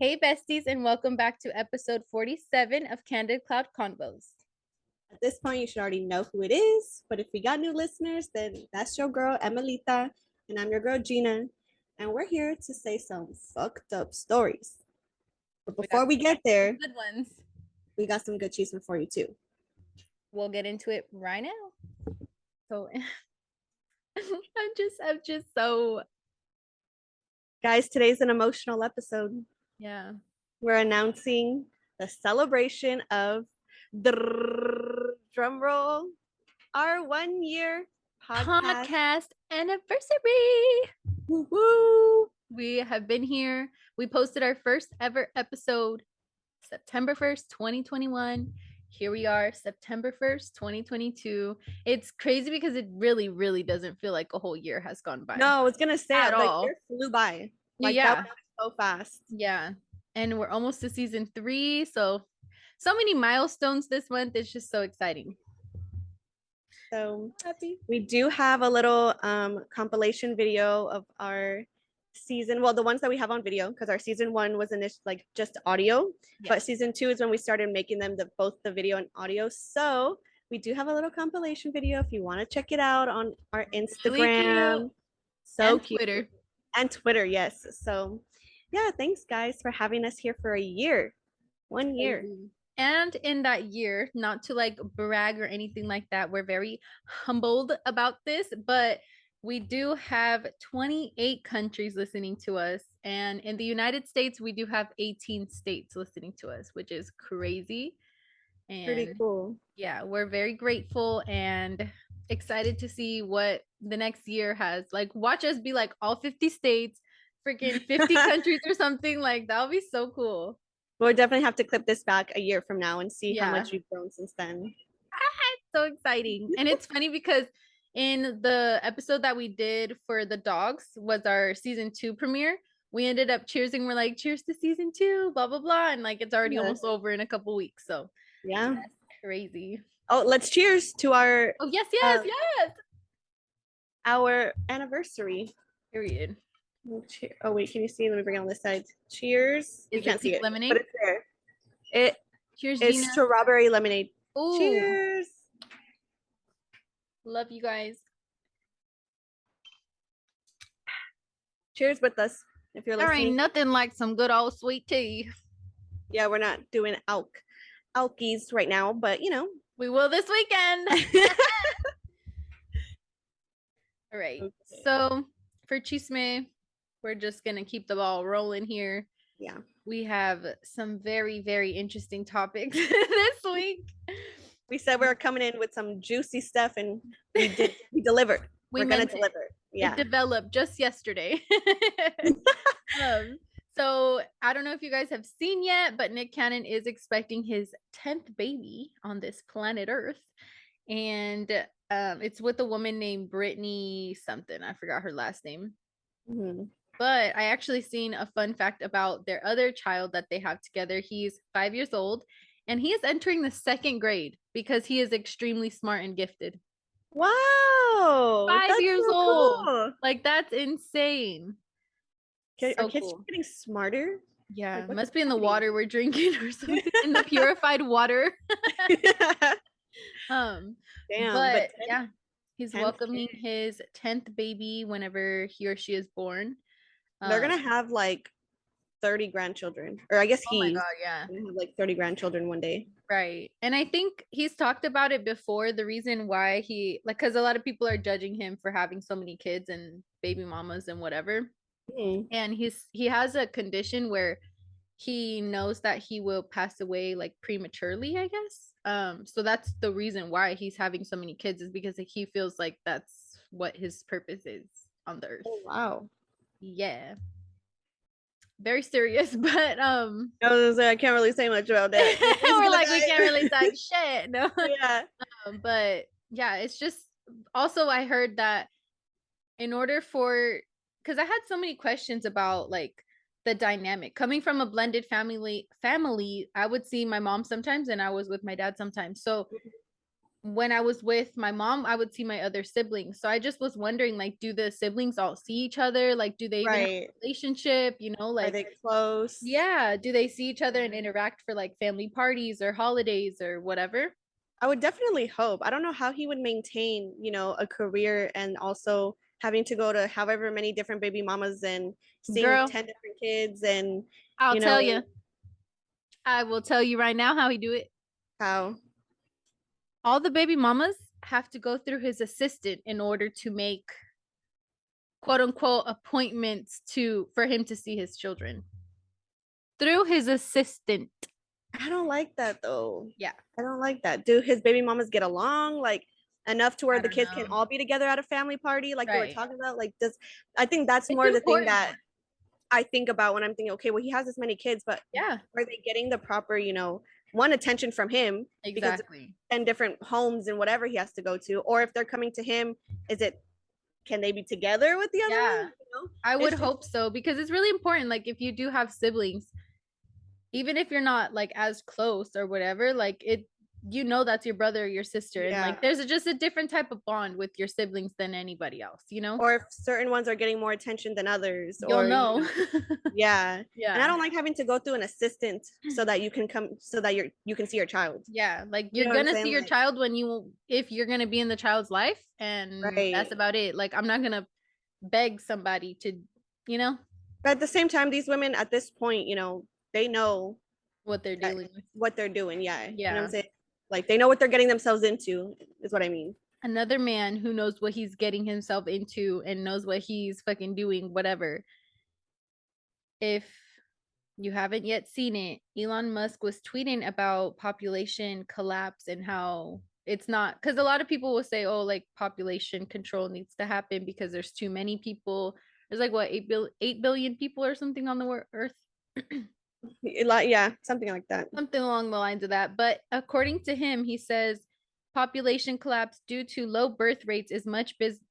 Hey besties, and welcome back to episode 47 of Candid Cloud Convos. At this point, you should already know who it is. But if we got new listeners, then that's your girl, Emelita, and I'm your girl, Gina. And we're here to say some fucked up stories. But before we get there, good ones. We got some good cheese for you, too. We'll get into it right now. So, I'm just so... Guys, today's an emotional episode. Yeah. We're announcing the celebration of drum roll, our 1 year podcast anniversary. Woo-hoo. We have been here. We posted our first ever episode September 1st, 2021. Here we are, September 1st, 2022. It's crazy because it really doesn't feel like a whole year has gone by. No, I was gonna say at all. The year flew by. Like yeah. That was so fast. Yeah. And we're almost to season 3. So many milestones this month. It's just so exciting. So happy. We do have a little compilation video of our season. Well, the ones that we have on video, because our season 1 was like just audio, but season 2 is when we started making them both the video and audio. So we do have a little compilation video if you want to check it out on our Instagram. Really so and cute. Twitter. And Twitter, yes. So yeah, thanks guys for having us here for a year. 1 year. And in that year, not to like brag or anything like that, we're very humbled about this, but we do have 28 countries listening to us. And in the United States, we do have 18 states listening to us, which is crazy. And pretty cool. Yeah, we're very grateful and excited to see what the next year has. Like, watch us be like all 50 states, freaking 50 countries or something. Like, that'll be so cool. We'll definitely have to clip this back a year from now and see how much we've grown since then. It's so exciting. And it's funny because in the episode that we did for the dogs was our season 2 premiere. We ended up cheersing. We're like, cheers to season 2, blah, blah, blah. And like, it's already almost over in a couple weeks. So yeah, that's crazy. Oh, let's cheers to our... Oh, yes. Our anniversary. Period. Oh wait, can you see? Let me bring it on this side. Cheers. You can't see it, lemonade? But it's there. Cheers, it's Gina. Strawberry lemonade. Ooh. Cheers. Love you guys. Cheers with us if you're listening. There ain't nothing like some good old sweet tea. Yeah, we're not doing alkies right now, but you know, we will this weekend. All right. Okay. So for Chisme, we're just gonna keep the ball rolling here. Yeah. We have some very interesting topics this week. We said we were coming in with some juicy stuff, and we delivered. We're gonna deliver. Yeah. It developed just yesterday. So I don't know if you guys have seen yet, but Nick Cannon is expecting his 10th baby on this planet Earth, and it's with a woman named Brittany something. I forgot her last name. Mm-hmm. But I actually seen a fun fact about their other child that they have together. He's 5 years old, and he is entering the 2nd grade because he is extremely smart and gifted. Wow. 5 years old. Cool. Like, that's insane. Are kids getting smarter? Yeah, like, must be in the water we're drinking or something. In the purified water. Damn. But yeah, he's welcoming his 10th baby whenever he or she is born. They're gonna have like 30 grandchildren, or I guess he's gonna have like 30 grandchildren one day. Right. And I think he's talked about it before, the reason why because a lot of people are judging him for having so many kids and baby mamas and whatever. And he has a condition where he knows that he will pass away like prematurely, I guess. So that's the reason why he's having so many kids, is because he feels like that's what his purpose is on the earth. Oh, wow. Yeah. Very serious, but I was gonna say I can't really say much about that. We're like, we can't really say shit. No. Yeah. But yeah, it's just also I heard that in order for, because I had so many questions about like the dynamic coming from a blended family. I would see my mom sometimes and I was with my dad sometimes. So when I was with my mom, I would see my other siblings. So I just was wondering, like, do the siblings all see each other? Like, do they even have Right. a relationship? Are Like, they close? yeah, do they see each other and interact for like family parties or holidays or whatever? I would definitely hope. I don't know how he would maintain, a career and also having to go to however many different baby mamas and seeing Girl, 10 different kids and, I'll you tell know, you. I will tell you right now how he do it. how. All the baby mamas have to go through his assistant in order to make quote unquote appointments to for him to see his children through his assistant. I don't like that though. Yeah, I don't like that. Do his baby mamas get along like enough to where I the don't kids can know. all be together at a family party like they were Right. talking about? Like does I think that's It's more the thing important. that I think about when I'm thinking, okay, well, he has this many kids, but Yeah, are they getting the proper, one attention from him because exactly. 10 different homes and whatever he has to go to, or if they're coming to him, is it can they be together with the other Yeah, ones? I would It's just hope so because it's really important. Like, if you do have siblings, even if you're not like as close or whatever, like that's your brother or your sister, and yeah. like there's just a different type of bond with your siblings than anybody else. Or if certain ones are getting more attention than others, You'll or know. yeah. And I Yeah. don't like having to go through an assistant so that you can come so that you can see your child. Yeah, like You you're know what I'm gonna see saying? your Like, child if you're gonna be in the child's life, and that's right. about it. Like, I'm not gonna beg somebody to, you know, But at the same time, these women at this point, they know what they're that dealing with. what they're doing. Yeah. You know what I'm Yeah. saying? Like they know what they're getting themselves into, is what I mean. Another man who knows what he's getting himself into and knows what he's fucking doing, whatever. If you haven't yet seen it, Elon Musk was tweeting about population collapse and how it's not, because a lot of people will say, oh, like population control needs to happen because there's too many people. There's like what 8 billion people or something on the earth. Like, yeah, something like that. Something along the lines of that. But according to him, he says population collapse due to low birth rates is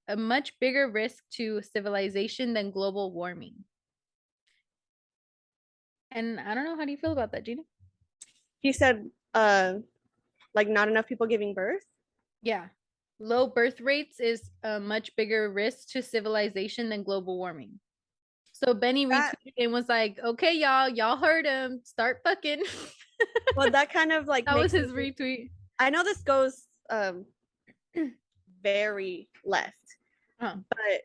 a much bigger risk to civilization than global warming. And I don't know, how do you feel about that, Gina? He said, like not enough people giving birth. Yeah. Low birth rates is a much bigger risk to civilization than global warming. So Benny That retweeted and was like, okay, y'all heard him. Start fucking. well, that kind of like That was makes me his think, retweet. I know this goes very left, Huh. but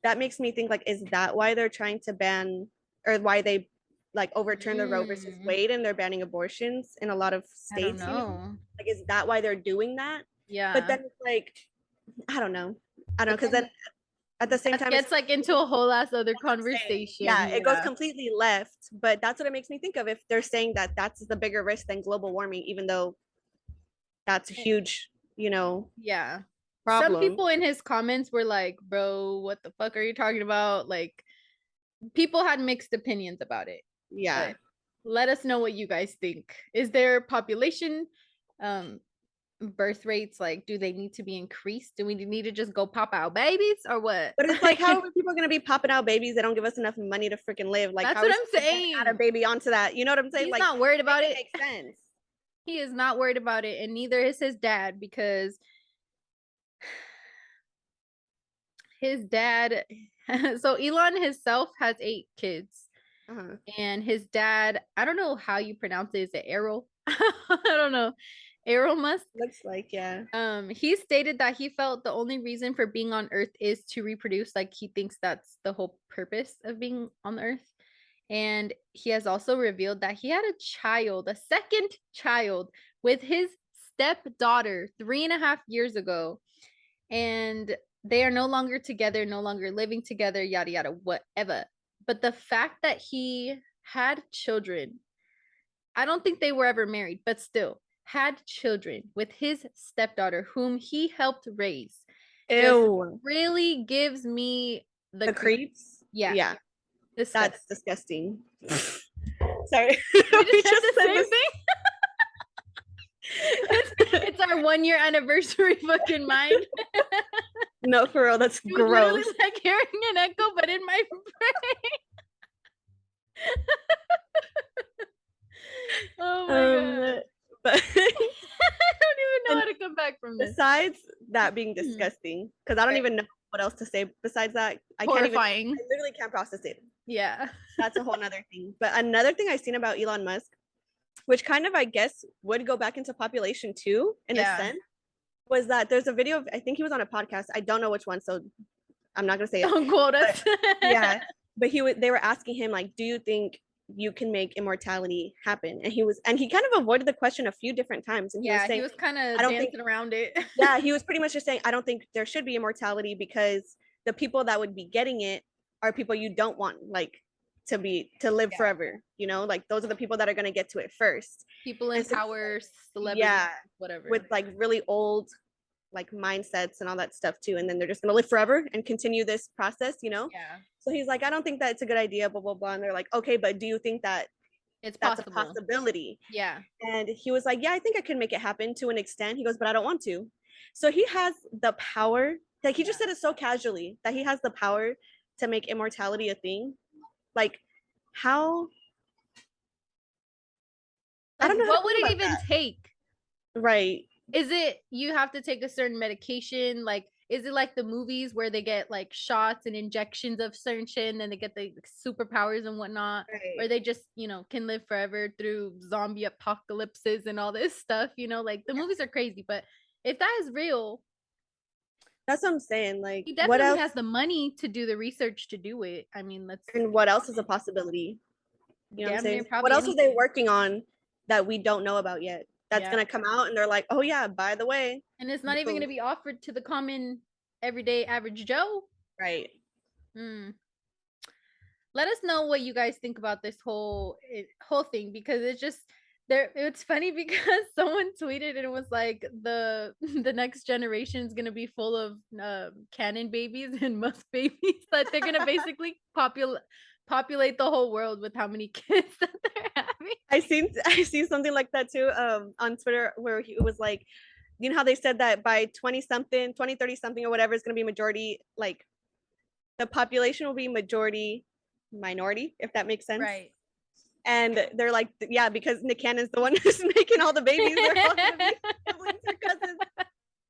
that makes me think like, is that why they're trying to ban or why they like overturn the Roe versus Mm, Wade and they're banning abortions in a lot of I don't states, know. Like, is that why they're doing that? But Yeah. then it's like, I don't know. I don't know, But because then then at the same that time, it's gets like into a whole ass other what I'm saying. conversation. Yeah, it goes Yeah. completely left. But that's what it makes me think of if they're saying that that's the bigger risk than global warming, even though that's a huge, Yeah. Some problem. people in his comments were like, bro, what the fuck are you talking about? Like, people had mixed opinions about it. Yeah. But let us know what you guys think. Is there population um birth rates, like, do they need to be increased? Do we need to just go pop out babies or what? But it's like, how are people going to be popping out babies? They don't give us enough money to freaking live. Like, That's how are what we I'm supposed to then add a saying. baby onto that? You know what I'm saying? He's Like, not worried make about it it. make sense. He is not worried about it, and neither is his dad, because his dad so Elon himself has 8 kids, Uh-huh. and his dad, I don't know how you pronounce it. Is it Errol? I don't know. Errol Musk. Looks like, yeah. He stated that he felt the only reason for being on Earth is to reproduce. Like, he thinks that's the whole purpose of being on Earth. And he has also revealed that he had a second child, with his stepdaughter 3.5 years ago. And they are no longer together, no longer living together, yada, yada, whatever. But the fact that he had children, I don't think they were ever married, but still had children with his stepdaughter, whom he helped raise, just Ew. really gives me the The creep. creeps? Yeah, Yeah. disgusting. That's disgusting. Sorry. We just we said just the said same this. thing. It's our 1 year anniversary fucking mind. No, for real, that's It was literally gross. like hearing an echo, but in my brain. Oh my god. But I don't even know and how to come back from from this. Besides that being disgusting, because I don't even know what else to say besides that. I literally can't process it. Yeah. That's a whole nother thing. But another thing I've seen about Elon Musk, which kind of, I guess, would go back into population too, in a sense, was that there's a video of, I think he was on a podcast. I don't know which one, so I'm not going to say it. Don't quote us. Yeah. But they were asking him, like, do you think you can make immortality happen? And he kind of avoided the question a few different times. And he was kind of dancing around it. Yeah, he was pretty much just saying, I don't think there should be immortality because the people that would be getting it are people you don't want, like, to live forever, you know, like those are the people that are going to get to it first. People in power, celebrities, whatever, with like really old like mindsets and all that stuff too, and then they're just going to live forever and continue this process, you know. So he's like, I don't think that it's a good idea, blah blah blah. And they're like, okay, but do you think that that's a possibility? And he was like, yeah, I think I can make it happen to an extent. He goes, but I don't want to. So he has the power, like he just said it so casually, that he has the power to make immortality a thing. Like, how? I don't know. What would it even take? Right. Is it you have to take a certain medication? Like, is it like the movies where they get like shots and injections of certain shit and then they get the superpowers and whatnot? Or they just, you know, can live forever through zombie apocalypses and all this stuff, you know? Like, the movies are crazy, but if that is real, that's what I'm saying. Like, he definitely has the money to do the research to do it. I mean, and what else is a possibility? You know what I'm saying? What else are they working on that we don't know about yet? That's gonna come out and they're like, oh yeah, by the way. And it's not even gonna be offered to the common, everyday, average Joe. Right. Let us know what you guys think about this whole thing, because it's just it's funny because someone tweeted and it was like the next generation is gonna be full of cannon babies and Musk babies, that they're gonna basically populate the whole world with how many kids that they're having. I seen something like that too on Twitter, where it was like, you know how they said that by 2030 something or whatever is going to be majority, like the population will be majority minority, if that makes sense. Right. And they're like, yeah, because Nick Cannon's the one who's making all the babies. They're all gonna be siblings or cousins.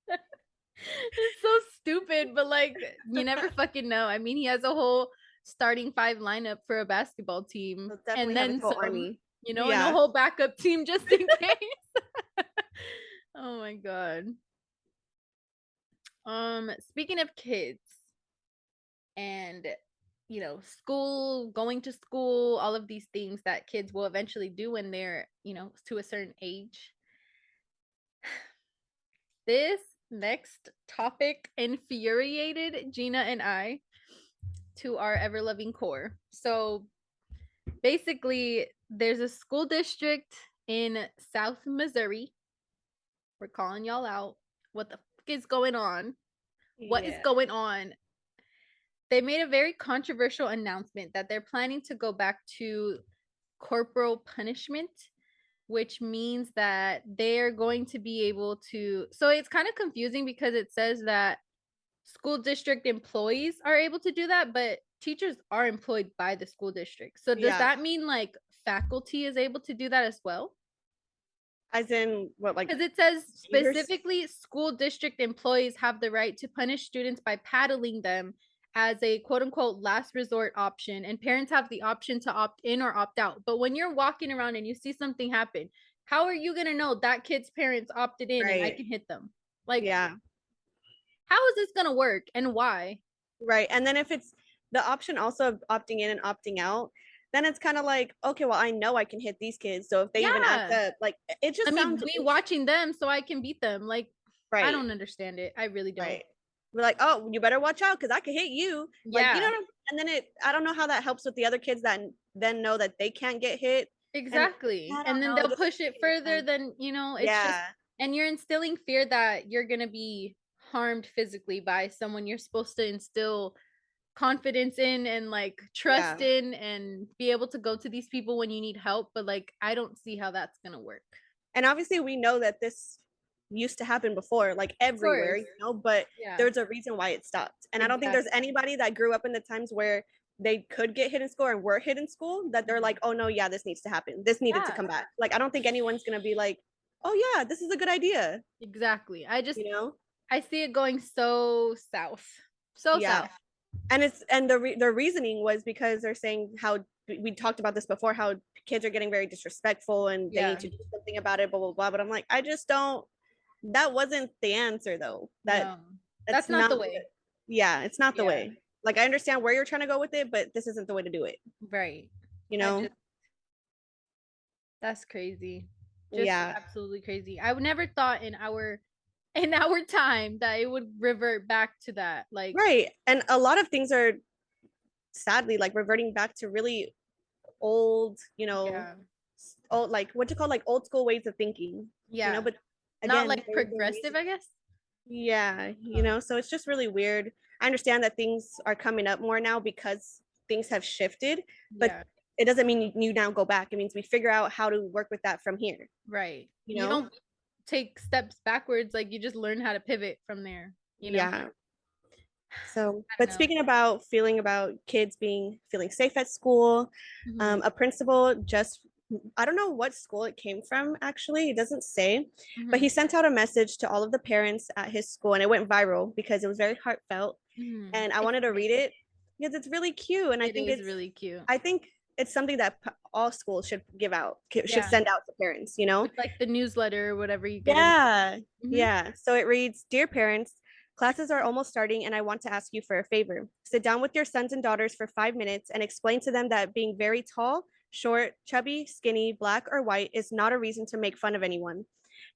It's so stupid, but like, you never fucking know. I mean, he has a whole starting 5 lineup for a basketball team, and then some, army, you know, and a whole backup team just in case. Oh my god. Speaking of kids and, you know, school, going to school, all of these things that kids will eventually do when they're, you know, to a certain age. This next topic infuriated Gina and I to our ever-loving core. So basically, there's a school district in South Missouri. We're calling y'all out. What the fuck is going on? What is going on? They made a very controversial announcement that they're planning to go back to corporal punishment, which means that they're going to be able to, so it's kind of confusing because it says that school district employees are able to do that, but teachers are employed by the school district. So does that mean like faculty is able to do that as well? As in what, like? Because it says specifically school district employees have the right to punish students by paddling them as a quote unquote last resort option, and parents have the option to opt in or opt out. But when you're walking around and you see something happen, how are you gonna know that kid's parents opted in and I can hit them? Like, how is this gonna work and why? Right. And then if it's the option also of opting in and opting out, then it's kind of like, okay, well, I know I can hit these kids, so if they even act up, like, it just sounds me watching them so I can beat them. Like, I don't understand it. I really don't. We're like, oh, you better watch out because I can hit you. Like, you know, and then I don't know how that helps with the other kids that then know that they can't get hit. Exactly. And then they'll push it further than, you know, it's just, and you're instilling fear that you're gonna be harmed physically by someone you're supposed to instill confidence in and like trust in and be able to go to these people when you need help. But like, I don't see how that's gonna work. And obviously we know that this used to happen before, like everywhere, you know, but there's a reason why it stopped. And I don't think there's anybody that grew up in the times where they could get hit in school and were hit in school that they're like, oh no, this needs to happen, this needed to come back. Like, I don't think anyone's gonna be like, oh yeah, this is a good idea. Exactly. You know? I see it going so south. So Yeah. south. And the reasoning was because they're saying how we talked about this before, how kids are getting very disrespectful and they need Yeah. to do something about it, blah blah blah. But I'm like, I just don't. That wasn't the answer though. No. That's That's not not. the way. Yeah, it's not the Yeah. way. Like I understand where you're trying to go with it, but this isn't the way to do it. Right. You I know? just That's crazy. Just Yeah. absolutely crazy. I would never thought in our time that it would revert back to that. Like, Right. And a lot of things are sadly like reverting back to really old, yeah. old like what you call like old school ways of thinking, Yeah. but Not again, like there's a progressive, reason. I guess. Yeah, Oh, so it's just really weird. I understand that things are coming up more now because things have shifted, but yeah. it doesn't mean you now go back. It means we figure out how to work with that from here, Right. you You know? don't take steps backwards, like you just learn how to pivot from there, you know? Yeah. So, I don't but know. speaking about feeling about kids feeling safe at school, Mhm. a principal just I don't know what school it came from actually. It doesn't say, but he Mhm. sent out a message to all of the parents at his school and it went viral because it was very heartfelt Mhm. and I It's wanted to read nice. it because it's really cute and It is really cute. I think it's something that all schools should give out, should Yeah. send out to parents, you know? With like the newsletter or whatever you get in. Yeah. Mhm. Yeah. So it reads, Dear parents, classes are almost starting and I want to ask you for a favor. Sit down with your sons and daughters for 5 minutes and explain to them that being very tall, short, chubby, skinny, black, or white is not a reason to make fun of anyone.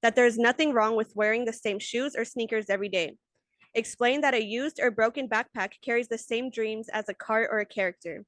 That there's nothing wrong with wearing the same shoes or sneakers every day. Explain that a used or broken backpack carries the same dreams as a cart or a character.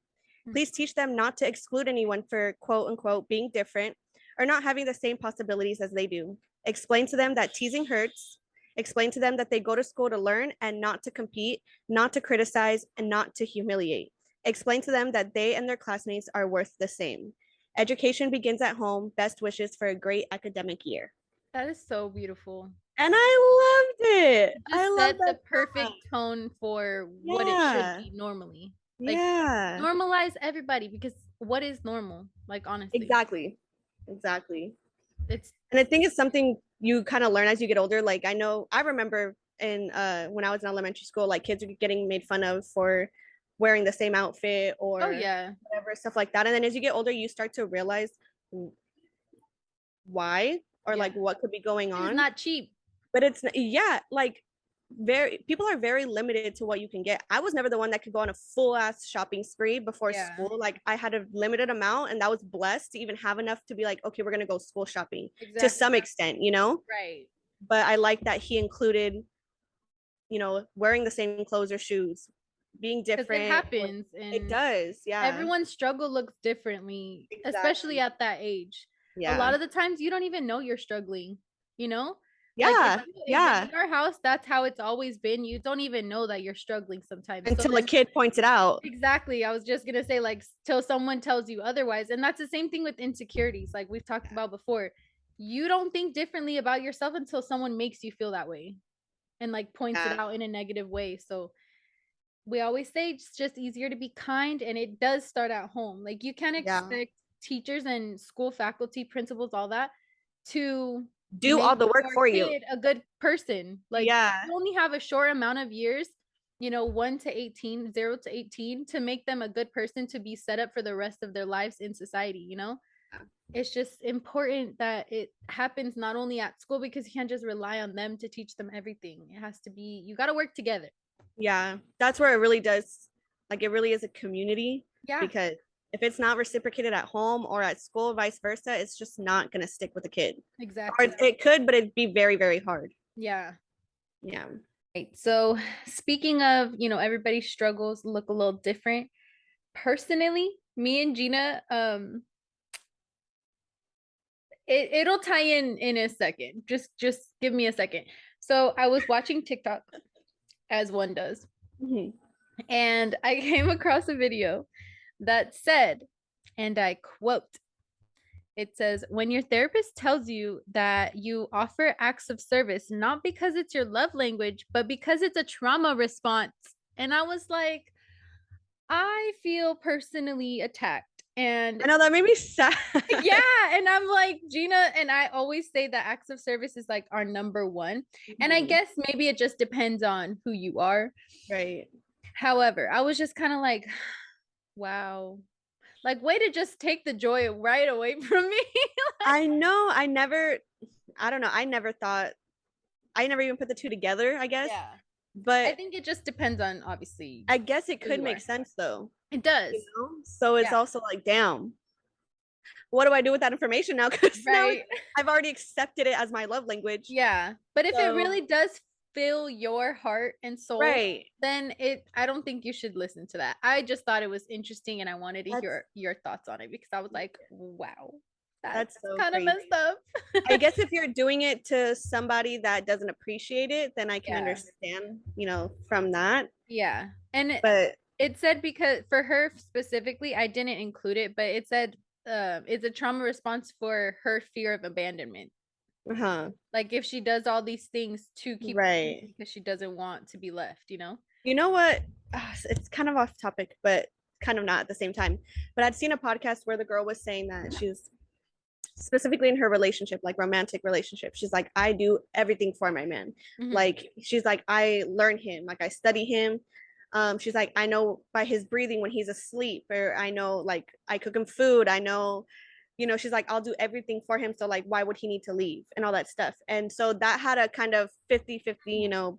Please teach them not to exclude anyone for quote unquote being different or not having the same possibilities as they do. Explain to them that teasing hurts. Explain to them that they go to school to learn and not to compete, not to criticize, and not to humiliate. Explain to them that they and their classmates are worth the same. Education begins at home. Best wishes for a great academic year. That is so beautiful. And I loved it. It I just love set the that so much. perfect tone for what it should Yeah. be normally. Like Yeah. normalize everybody because what is normal? Like honestly, Exactly. Exactly. it's And I think it's something you kind of learn as you get older. Like I remember in when I was in elementary school, like kids were getting made fun of for wearing the same outfit oh or yeah, whatever, stuff like that. And then as you get older, you start to realize why or yeah. like what could be going It's on. not cheap. But it's yeah, like very people are very limited to what you can get. I was never the one that could go on a full ass shopping spree before Yeah, school. Like I had a limited amount and that was blessed to even have enough to be like, okay, we're gonna go school shopping to some exactly. extent, you know? Right. But I like that he included, wearing the same clothes or shoes, being Because it different. happens It and does, yeah. everyone's struggle looks differently, especially Exactly. at that age. A Yeah. lot of the times you don't even know you're struggling, you know? Like Yeah. if Yeah. in our house that's how it's always been, you don't even know that you're struggling sometimes. So Until a then kid points it out. exactly, I was just gonna say like till someone tells you otherwise. And that's the same thing with insecurities, like we've talked about before. You don't think differently about yourself until someone makes you feel that way and like points it Yeah. out in a negative way. So we always say it's just easier to be kind and it does start at home. Like you can't Yeah. expect teachers and school faculty, principals, all that to Do all make the work your for you. kid a good person. Like Yeah. you only have a short amount of years, 1 to 18, 0 to 18 to make them a good person to be set up for the rest of their lives in society. It's just important that it happens not only at school because you can't just rely on them to teach them everything. It has to be you got to work together. Yeah, that's where it really does. Like, it really is a community Yeah, because if it's not reciprocated at home or at school, vice versa, it's just not going to stick with the kid. Or exactly. it could, but it'd be very, very hard. Yeah. Yeah. Right. So speaking of, everybody's struggles look a little different. Personally, me and Gina, it'll tie in a second. Just give me a second. So I was watching TikTok as one does, Mhm. and I came across a video that said, and I quote, it says, when your therapist tells you that you offer acts of service, not because it's your love language, but because it's a trauma response. And I was like, I feel personally attacked. And I know that made me sad. yeah, and I'm like, Gina, and I always say that acts of service is like our number one. And I guess maybe it just depends on who you are. Right. However, I was just kind of like, wow. Like, way to just take the joy right away from me. I know. I don't know. I never thought, I never even put the two together, I guess. Yeah. I But think it just depends on, obviously, I guess it who could you make are. sense though. It does. You know? So it's Yeah. also like, damn, what do I do with that information now? Because now Right. I've already accepted it as my love language. Yeah. But if it So, really does fill your heart and soul, right. then I don't think you should listen to that. I just thought it was interesting and I wanted to That's hear your thoughts on it because I was like, wow, that's so kind of crazy. messed up. I guess if you're doing it to somebody that doesn't appreciate it, then I can Yeah. understand, from that. Yeah. And But it said, because for her specifically, I didn't include it, but it said it's a trauma response for her fear of abandonment. Like if she does all these things to keep right. because she doesn't want to be left, you know? You know what? It's kind of off topic, but kind of not at the same time. But I'd seen a podcast where the girl was saying that she's specifically in her relationship, like romantic relationship. She's like, I do everything for my man. Like, she's like, I learn him, like I study him. She's like, I know by his breathing when he's asleep, or I know, like, I cook him food. I know, she's like, I'll do everything for him. So like, why would he need to leave and all that stuff? And so that had a kind of 50-50,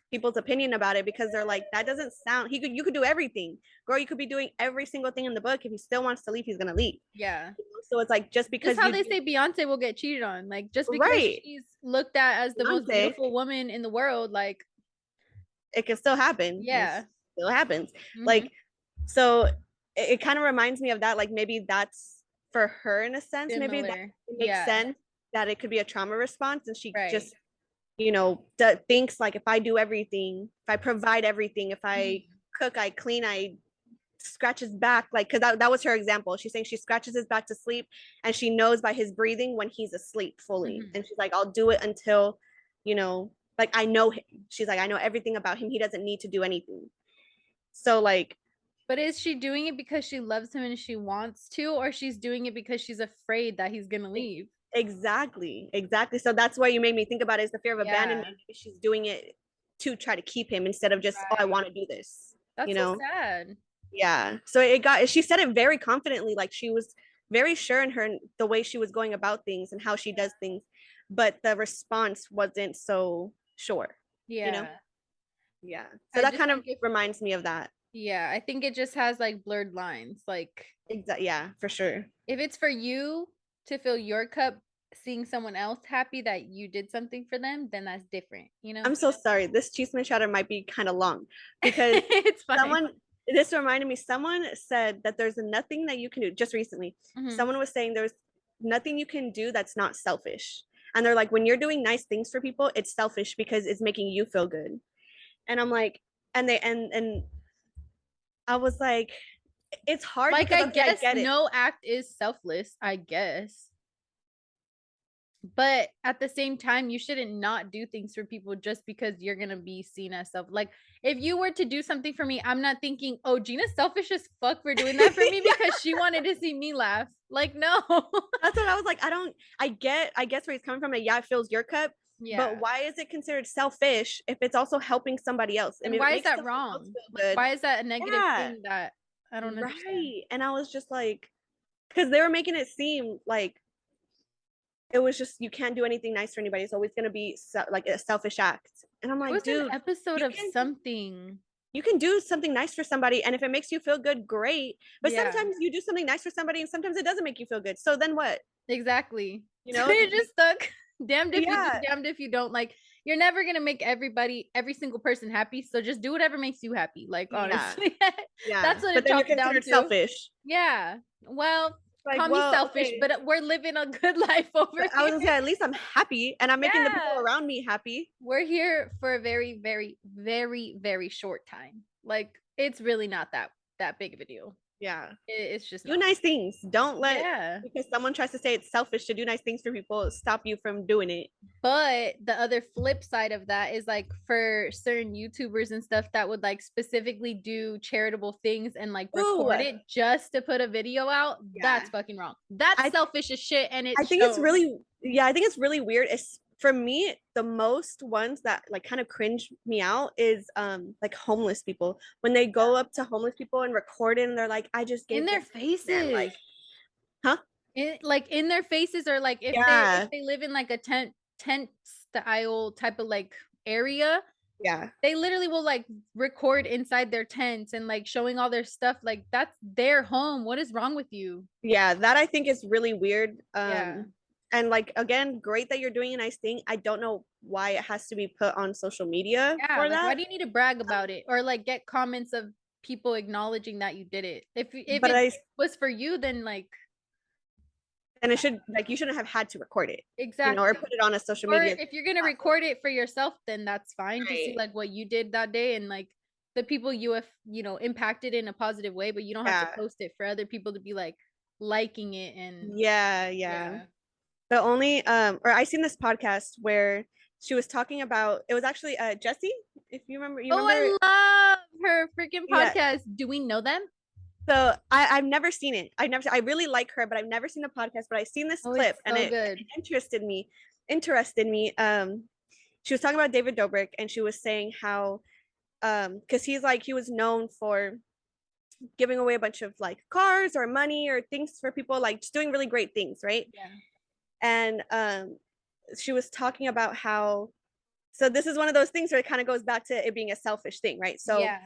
people's opinion about it, because they're like, that doesn't sound, you could do everything, girl. You could be doing every single thing in the book. If he still wants to leave, he's gonna leave. Yeah. So it's like, just because that's how they say Beyonce will get cheated on. Like just because right. she's looked at as the most beautiful woman in the world, like it can still happen. Yeah. It still happens. Like, so it kind of reminds me of that. Like maybe that's for her in a sense. Similar. Maybe that makes sense, that it could be a trauma response, and she just thinks like, if I do everything, if I provide everything, if I cook, I clean, I scratch his back, like, because that was her example. She's saying she scratches his back to sleep, and she knows by his breathing when he's asleep fully. And she's like, I'll do it until, like, I know him. She's like, I know everything about him. He doesn't need to do anything. So like, but is she doing it because she loves him and she wants to, or she's doing it because she's afraid that he's gonna leave? Exactly. So that's why you made me think about it, is the fear of abandonment. She's doing it to try to keep him instead of just, oh, I want to do this. That's so sad. Yeah. So she said it very confidently, like she was very sure in the way she was going about things and how she does things, but the response wasn't so sure. Yeah. So that kind of reminds me of that. Yeah, I think it just has like blurred lines. Like, yeah, for sure. If it's for you to fill your cup, seeing someone else happy that you did something for them, then that's different, I'm so sorry. This cheeseman chatter might be kind of long, because it's fine. This reminded me, someone said that there's nothing that you can do just recently. Someone was saying there's nothing you can do that's not selfish. And they're like, when you're doing nice things for people, it's selfish because it's making you feel good. And I'm like, and I was like, it's hard. Like, I guess no act is selfless, I guess. But at the same time, you shouldn't not do things for people just because you're gonna be seen as self. Like, if you were to do something for me, I'm not thinking, oh, Gina's selfish as fuck for doing that for me because she wanted to see me laugh. Like, no. That's what I was like. I guess where he's coming from. Like, yeah, it fills your cup. Yeah. But why is it considered selfish if it's also helping somebody else? And why is that wrong? Like, why is that a negative thing that I don't understand? Right. And I was just like, because they were making it seem like it was just, you can't do anything nice for anybody. It's always going to be like a selfish act. And I'm like, it was dude, an episode of something. You can do something nice for somebody, and if it makes you feel good, great. But sometimes you do something nice for somebody, and sometimes it doesn't make you feel good. So then what? Exactly. So you're just stuck. Damned if you do, damned if you don't. Like, you're never gonna make every single person happy. So just do whatever makes you happy. Like, honestly, that's what it talks down to. Selfish. Yeah. Well, call me selfish, but we're living a good life over here. I was gonna say, at least I'm happy, and I'm making the people around me happy. We're here for a very, very, very, very short time. Like, it's really not that big of a deal. Yeah. It's just Do not. nice things. Don't let, Yeah. because someone tries to say it's selfish to do nice things for people, stop you from doing it. But the other flip side of that is like for certain YouTubers and stuff that would like specifically do charitable things and like Ooh, record it just to put a video out, yeah. that's fucking wrong. That's I selfish as shit, and I it think it's shows. really, yeah, I think it's really weird. It's for me, the most ones that like kind of cringe me out is like homeless people. When they go up to homeless people and record it and they're like, I just In gave their this man, like, faces. huh? Like in their faces, or like if Yeah. they live in like a tent style type of like area, Yeah. they literally will like record inside their tents and like showing all their stuff. Like that's their home. What is wrong with you? Yeah, that I think is really weird. Yeah. And like again, great that you're doing a nice thing. I don't know why it has to be put on social media Yeah, for like why that. do you need to brag about it or like get comments of people acknowledging that you did it? If But it I was for you, then like and it should like you shouldn't have had to record it, or exactly. put it on a social Or media if you're gonna platform. record it for yourself, then that's fine to see Right. like what you did that day and like the people you have, impacted in a positive way, but you don't have to Yeah. post it for other people to be like liking it and Yeah, yeah. yeah. The only or I seen this podcast where she was talking about, it was actually Jessie, if you Oh, remember. I love her freaking Yeah. podcast. Do we know them? So I've never seen it. I really like her, but I've never seen the podcast. But I seen this Oh, clip it's and so it good. interested me. She was talking about David Dobrik and she was saying how because he was known for giving away a bunch of like cars or money or things for people, like just doing really great things, right? Yeah. And she was talking about how, so this is one of those things where it kind of goes back to it being a selfish thing, right? So Yeah.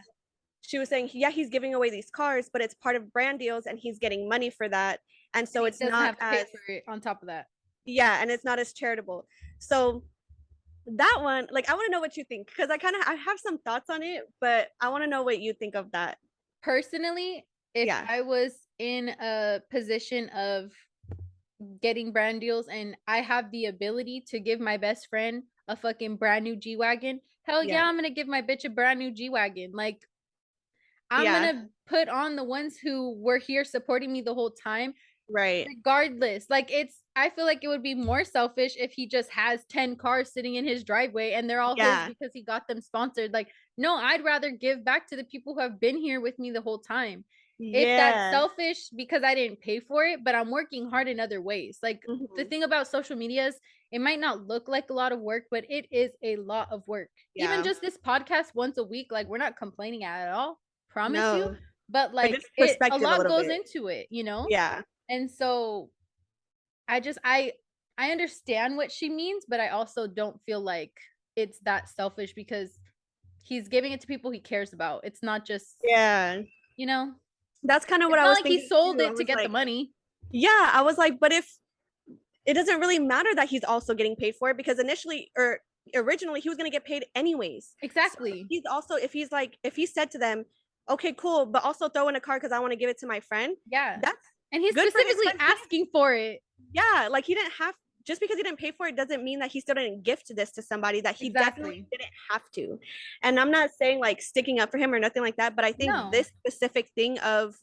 she was saying, yeah, he's giving away these cars, but it's part of brand deals and he's getting money for that. And And so he it's doesn't not have to pay as, for it on top of that. yeah, and it's not as charitable. So that one, like, I want to know what you think because I have some thoughts on it, but I want to know what you think of that. Personally, if Yeah. I was in a position of getting brand deals and I have the ability to give my best friend a fucking brand new G Wagon, hell Yeah. yeah, I'm gonna give my bitch a brand new G Wagon. Like, I'm Yeah. gonna put on the ones who were here supporting me the whole time, Right. regardless. Like, I feel like it would be more selfish if he just has 10 cars sitting in his driveway and they're all his Yeah. because he got them sponsored. Like, no, I'd rather give back to the people who have been here with me the whole time. If that's Yeah. selfish because I didn't pay for it, but I'm working hard in other ways. Like, the Mhm. thing about social media is it might not look like a lot of work, but it is a lot of work. Even Yeah. just this podcast once a week, like, we're not complaining at all, promise you. No. But But like, just a perspective a lot little goes bit. into it, you know? Yeah. And so I understand what she means, but I also don't feel like it's that selfish because he's giving it to people he cares about. It's not just, Yeah. you know, That's kind of what it's I not was like he thinking sold too. I it to was get the like, money. yeah, I was like, but if it doesn't really matter that he's also getting paid for it because initially or originally he was going to get paid anyways. So Exactly. he's also, if he said to them, okay, cool, but also throw in a card because I want to give it to my friend, Yeah. that's And he's good for his specifically friend. asking for it. Yeah, like he didn't have, just because he didn't pay for it doesn't mean that he still didn't gift this to somebody that he definitely Exactly. didn't have to. And I'm not saying like sticking up for him or nothing like that, but I think No. this specific thing of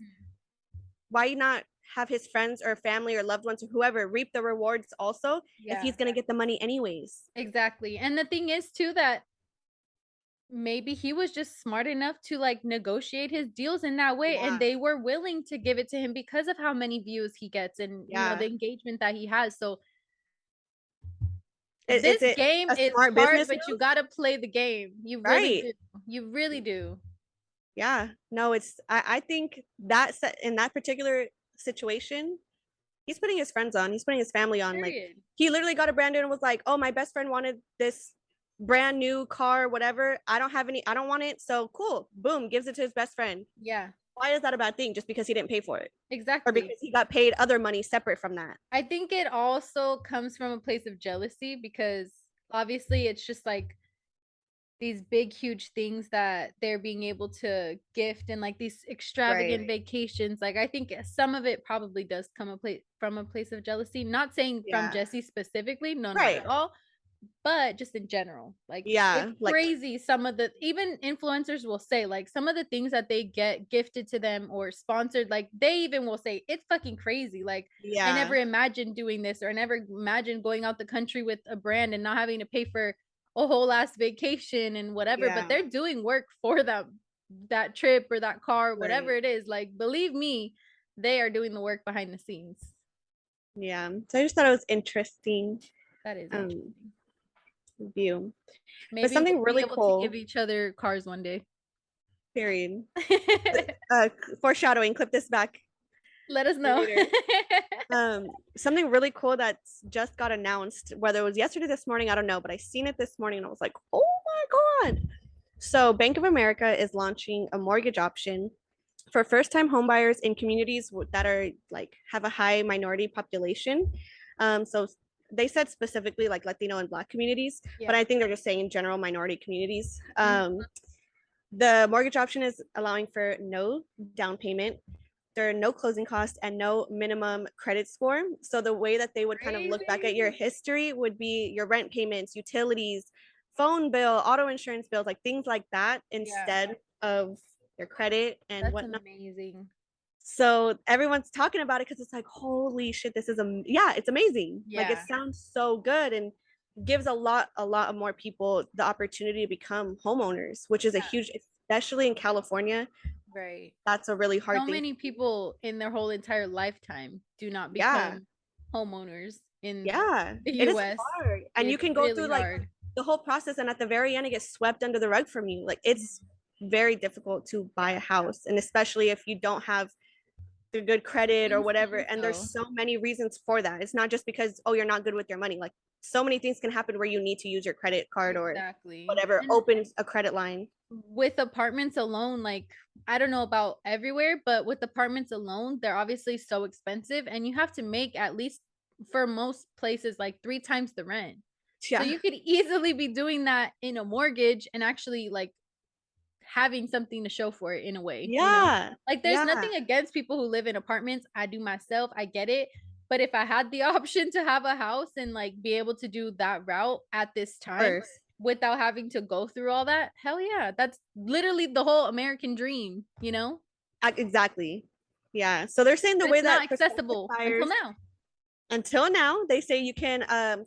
why not have his friends or family or loved ones or whoever reap the rewards also if Yeah. he's going to get the money anyways. Exactly. And the thing is too that maybe he was just smart enough to like negotiate his deals in that way and Yeah. they were willing to give it to him because of how many views he gets and Yeah. the engagement that he has. So Is this it game a is smart hard, business but you move? got to play the game. You really Right. do. You really do. Yeah. No, I think that in that particular situation, he's putting his friends on, he's putting his family on. Like Period. he literally got a brand new and was like, oh, my best friend wanted this brand new car, whatever. I don't have any, I don't want it. So cool. Boom, gives it to his best friend. Yeah. Why is that a bad thing just because he didn't pay for it? Or Exactly. because he got paid other money separate from that? I think it also comes from a place of jealousy because obviously it's just like these big huge things that they're being able to gift and like these extravagant Right. vacations. Like, I think some of it probably does come from a place of jealousy, not saying from Yeah. Jesse specifically, no, not Right. at all, but just in general, like Yeah, it's like crazy. Some of the even influencers will say like some of the things that they get gifted to them or sponsored, like they even will say it's fucking crazy. Like I yeah, never imagined doing this, or I never imagined going out the country with a brand and not having to pay for a whole ass vacation and whatever, but yeah, they're doing work for them, that trip or that car, whatever right. it is. Like believe me, they are doing the work behind the scenes. Yeah. So I just thought it was interesting That is um interesting. view. But Maybe we'll something be really able to give cool, each other cars one day. period. Uh Foreshadowing, clip this back Let us for know. later. Something really cool that's just got announced, whether it was yesterday, this morning, I don't know, but I seen it this morning and I was like, oh my God. So Bank of America is launching a mortgage option for first-time homebuyers in communities that are like have a high minority population. So they said specifically like Latino and Black communities, but Yeah. I think they're just saying general minority communities. Mhm. The mortgage option is allowing for no down payment. There are no closing costs and no minimum credit score. So the way that they would kind of look back at your Crazy. history would be your rent payments, utilities, phone bill, auto insurance bills, like things like that, Yeah. instead of your credit and That's whatnot. amazing. So everyone's talking about it because it's like, holy shit, this is yeah, it's amazing. Like it Yeah. sounds so good and gives a lot of more people the opportunity to become homeowners, which is a Yeah. huge, especially in California. Right. That's a really hard So thing many to do. people in their whole entire lifetime do not Yeah, become homeowners in yeah, the it is US. hard, and you It's can go through really like hard. the whole process, and at the very end, it gets swept under the rug from you. Like it's very difficult to buy Yeah. a house, and especially if you don't have the good It credit or seems whatever. And there's so. so many reasons for that. It's not just because, oh, you're not good with your money. Like so many things can happen where you need to use your credit card or Exactly. whatever, And opens a credit line. with apartments alone, like I don't know about everywhere, but with apartments alone, they're obviously so expensive and you have to make at least for most places like 3 times the rent. So Yeah. you could easily be doing that in a mortgage and actually like having something to show for it in a way, you know? Yeah. Like there's Yeah. nothing against people who live in apartments. I do myself, I get it. But if I had the option to have a house and like be able to do that route at this time First. without having to go through all that, hell yeah. That's literally the whole American dream, you know? Exactly. Yeah. So they're saying the But way it's not that prospective accessible until buyers, now. until now, they say you can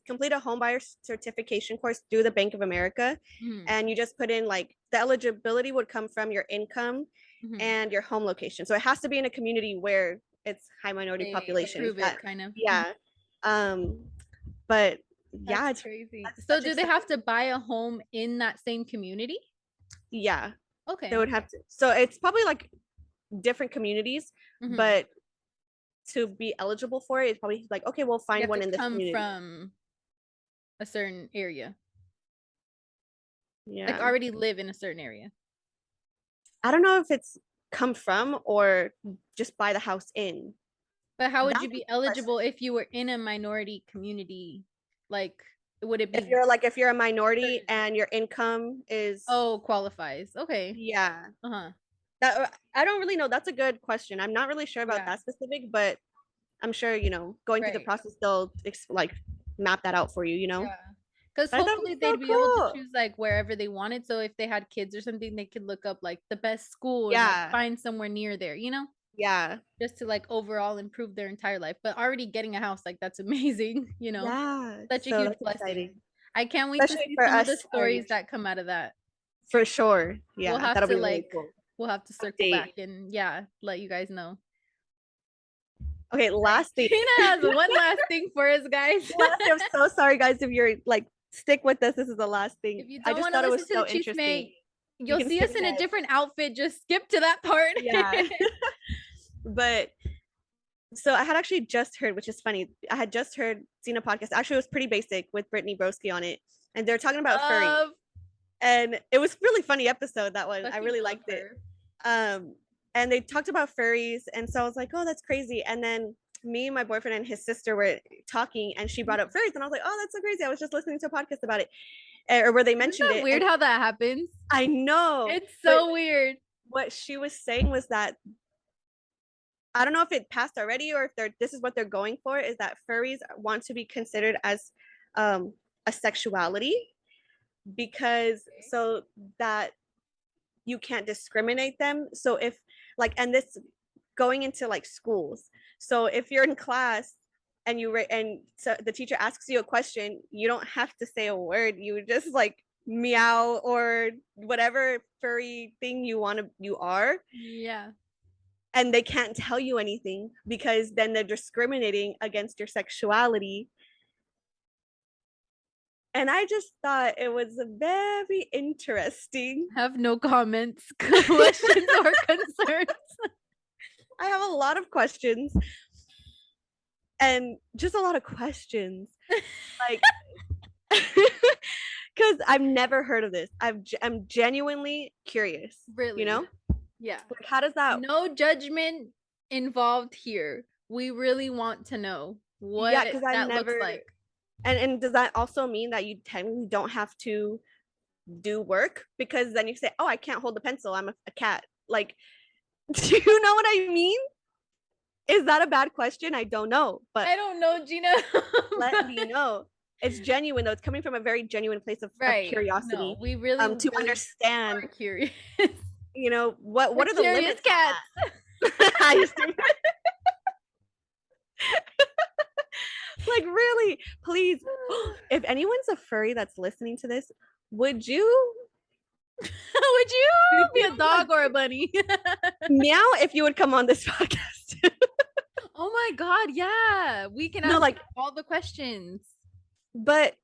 complete a home buyer certification course through the Bank of America. Mhm. And you just put in like the eligibility would come from your income Mhm. and your home location. So it has to be in a community where it's high minority They population. approve it That kind of. Mhm. yeah. Um, but That's yeah, crazy. that's So such do they have exciting. to buy a home in that same community? Yeah, they Okay. would have to. So it's probably like different communities, Mhm. but to be eligible for it, it's probably like, okay, we'll You find have one to in this come community. from a certain area, like Yeah. already live in a certain area. I don't know if it's come from or just buy the house in. But how would That's you a be good question. eligible if you were in a minority community? Like, would it be If you're a minority certain? and your income is Oh, qualifies. Okay. yeah. Uh huh. That I don't really know. That's a good question. I'm not really sure about Yeah. that specific, but I'm sure, going through the Right. process they'll like map that out for you, Yeah. Because But I thought it hopefully was so they'd be able to cool. choose like wherever they wanted. So if they had kids or something, they could look up like the best school and like Yeah. find somewhere near there, you know? Yeah. Just to like overall improve their entire life. But already getting a house, like that's amazing, you know? Yeah. Such a So huge that's blessing. exciting. I can't wait to Especially see for some of the us our stories age. that come out of that. For sure. We'll Yeah. have That'll to be really like cool. we'll have to circle Update. back and yeah, let you guys know. Okay, Right. last thing. Tina has one last thing for us, guys. Last thing, I'm so sorry guys if you're like stick with this. This is the last thing. If you I don't just want to thought it listen was to the so cheese interesting. mate, You you'll can see skip us in a ahead. different outfit. Just skip to that part. Yeah. But so I had actually just heard, which is funny. I had just heard seen a podcast. Actually, it was pretty basic with Brittany Broski on it, and they're talking about furry. Love, And it was really funny episode, that one. I fucking really love liked it. her. And they talked about furries, and so I was like, oh, that's crazy. And then me, my boyfriend, and his sister were talking, and she brought up furries, and I was like, oh, that's so crazy. I was just listening to a podcast about it, or where they Isn't mentioned that it, weird and how that happens? I know, It's but so weird. what she was saying was that I don't know if it passed already or if this is what they're going for, is that furries want to be considered as a sexuality, because so that you can't discriminate them. So if like, and this going into like schools, so if you're in class and and so the teacher asks you a question, you don't have to say a word, you just like meow or whatever furry thing you are. Yeah. And they can't tell you anything because then they're discriminating against your sexuality. And I just thought it was very interesting. Have no comments, questions, or concerns. I have a lot of questions, and just a lot of questions. Like, because I've never heard of this. I'm genuinely curious. Really? You know? Yeah. Like, how does that? No judgment involved here. We really want to know what Yeah, because I that never. looks like. And does that also mean that you technically don't have to do work? Because then you say, "Oh, I can't hold a pencil. I'm a cat." Like, do you know what I mean? Is that a bad question? I don't know, but I don't know, Gina. let me know. It's genuine though. It's coming from a very genuine place of Right. curiosity. No, we really to really understand. are curious. You know what We're are the curious limits? cats. Like, really, please, if anyone's a furry that's listening to this, would you be a dog or a bunny? Meow if you would come on this podcast. Oh my god, yeah. We can No, ask like, all the questions. but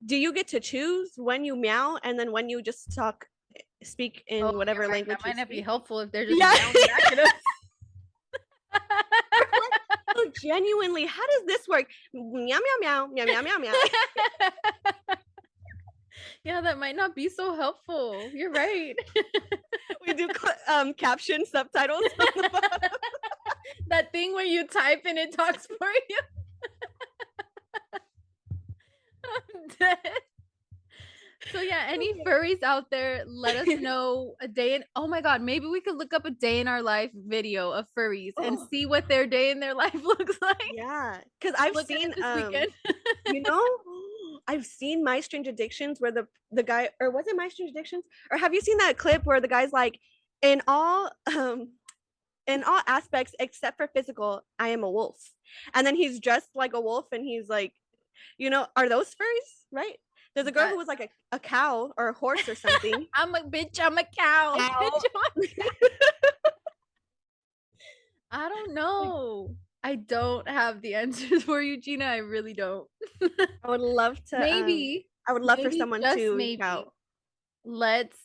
do you get to choose when you meow and then when you just speak in whatever right. language That might you not speak? be helpful if they're just Yeah. meowing back at us. So genuinely, how does this work? Meow meow meow meow meow meow meow. Yeah, that might not be so helpful. You're right. We do caption subtitles on the bottom. That thing where you type and it talks for you. I'm dead. So yeah, any furries out there, let us know a day in. Oh my god, maybe we could look up a day in our life video of furries and see what their day in their life looks like. Yeah, because I've seen this weekend. you know, I've seen My Strange Addictions where the guy, or was it My Strange Addictions? Or have you seen that clip where the guy's like, in all aspects except for physical, I am a wolf. And then he's dressed like a wolf and he's like, are those furries, right? There's a girl who was like a cow or a horse or something. I'm a cow. I don't know. I don't have the answers for you, Gina. I really don't. I would love to. Maybe I would love for someone to maybe let's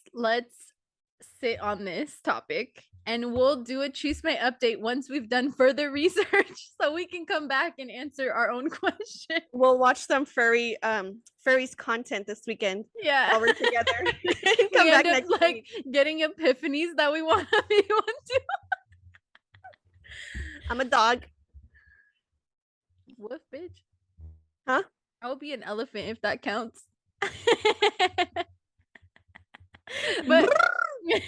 sit on this topic and we'll do a Chisme update once we've done further research so we can come back and answer our own question. We'll watch some furries content this weekend. Yeah. While we're together. Come back next week. Getting epiphanies that we want to be one too. I'm a dog. Woof, bitch. Huh? I would be an elephant if that counts. But I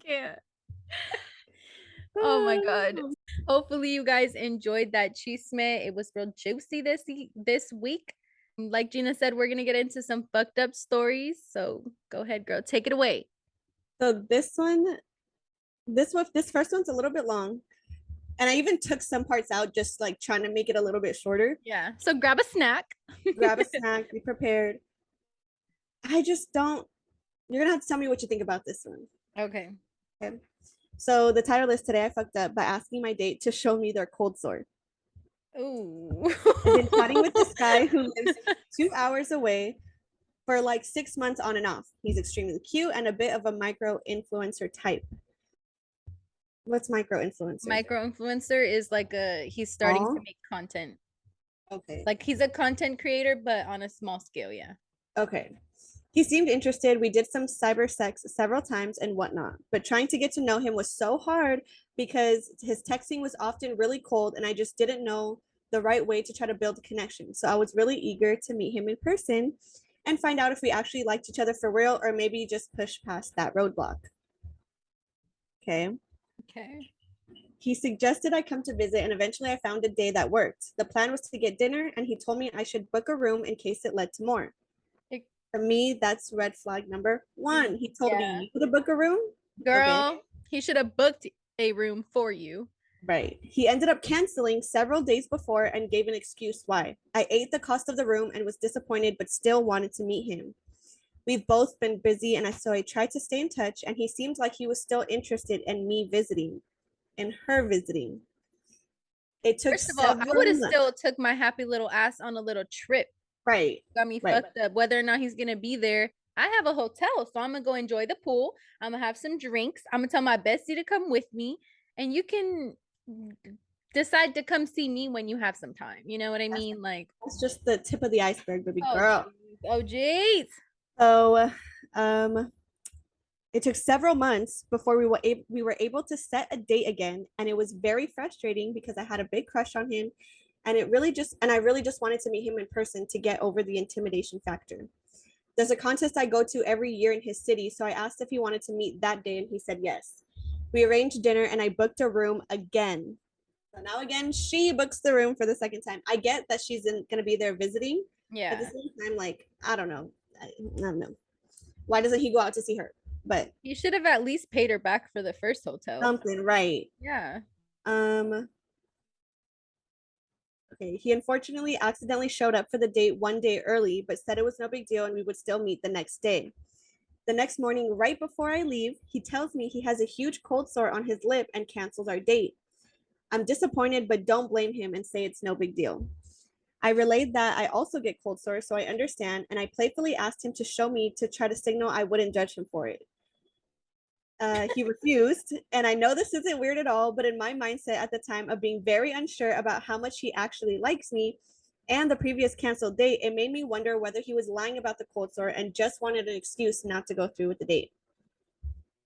can't. Oh my god. Hopefully you guys enjoyed that chisme. It was real juicy this week. Like Gina said, we're gonna get into some fucked up stories. So go ahead, girl. Take it away. So this first one's a little bit long. And I even took some parts out, just like trying to make it a little bit shorter. Yeah. So grab a snack. Grab a snack, be prepared. I just don't. You're gonna have to tell me what you think about this one. Okay. So the title is Today I Fucked Up by asking my date to show me their cold sore. Ooh. I've been chatting with this guy who lives 2 hours away for like 6 months on and off. He's extremely cute and a bit of a micro influencer type. What's micro influencer? Micro influencer is like he's starting to make content. Okay. Like he's a content creator, but on a small scale, yeah. Okay. He seemed interested. We did some cyber sex several times and whatnot, but trying to get to know him was so hard because his texting was often really cold and I just didn't know the right way to try to build a connection. So I was really eager to meet him in person and find out if we actually liked each other for real or maybe just push past that roadblock. Okay. He suggested I come to visit, and eventually I found a day that worked. The plan was to get dinner, and he told me I should book a room in case it led to more. For me, that's red flag number one. He told me you to book a room. Girl, okay. He should have booked a room for you. Right. He ended up canceling several days before and gave an excuse why. I ate the cost of the room and was disappointed, but still wanted to meet him. We've both been busy, and so I tried to stay in touch, and he seemed like he was still interested in me visiting, in her visiting. It took First of all, I would several have months. still took my happy little ass on a little trip. Right. Got me Right. fucked up. Whether or not he's gonna be there, I have a hotel, so I'm gonna go enjoy the pool. I'm gonna have some drinks. I'm gonna tell my bestie to come with me, and you can decide to come see me when you have some time. You know what I mean? Like, That's just the tip of the iceberg, baby oh, girl. geez. Oh, jeez. So, it took several months before we were able to set a date again, and it was very frustrating because I had a big crush on him, and I really just wanted to meet him in person to get over the intimidation factor. There's a contest I go to every year in his city, so I asked if he wanted to meet that day, and he said yes. We arranged dinner, and I booked a room again. So now again, she books the room for the second time. I get that she's going to be there visiting. At the same time, like, I don't know. I don't know. Why doesn't he go out to see her? But You should have at least paid her back for the first hotel. something, right? Yeah. Um. Okay. He unfortunately accidentally showed up for the date one day early, but said it was no big deal and we would still meet the next day. The next morning, right before I leave, he tells me he has a huge cold sore on his lip and cancels our date. I'm disappointed, but don't blame him and say it's no big deal. I relayed that I also get cold sores, so I understand, and I playfully asked him to show me to try to signal I wouldn't judge him for it. He refused, and I know this isn't weird at all, but in my mindset at the time of being very unsure about how much he actually likes me and the previous canceled date, it made me wonder whether he was lying about the cold sore and just wanted an excuse not to go through with the date.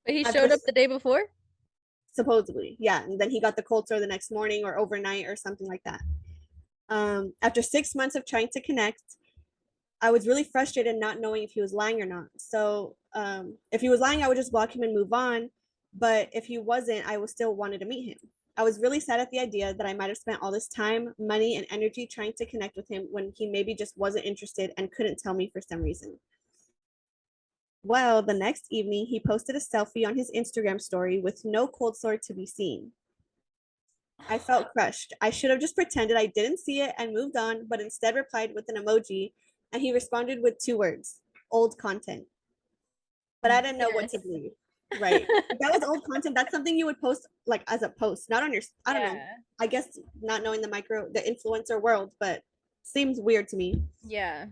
But he showed up the day before? Supposedly, yeah. And then he got the cold sore the next morning or overnight or something like that. After 6 months of trying to connect, I was really frustrated not knowing if he was lying or not. So if he was lying, I would just block him and move on. But if he wasn't, I was still wanted to meet him. I was really sad at the idea that I might have spent all this time, money, and energy trying to connect with him when he maybe just wasn't interested and couldn't tell me for some reason. Well, the next evening, he posted a selfie on his Instagram story with no cold sore to be seen. I felt crushed. I should have just pretended I didn't see it and moved on, but instead replied with an emoji, and he responded with 2 words: old content. But I didn't know what to believe. Right. If that was old content, that's something you would post like as a post, not on your, I don't know. I guess not knowing the influencer world, but seems weird to me. Yeah.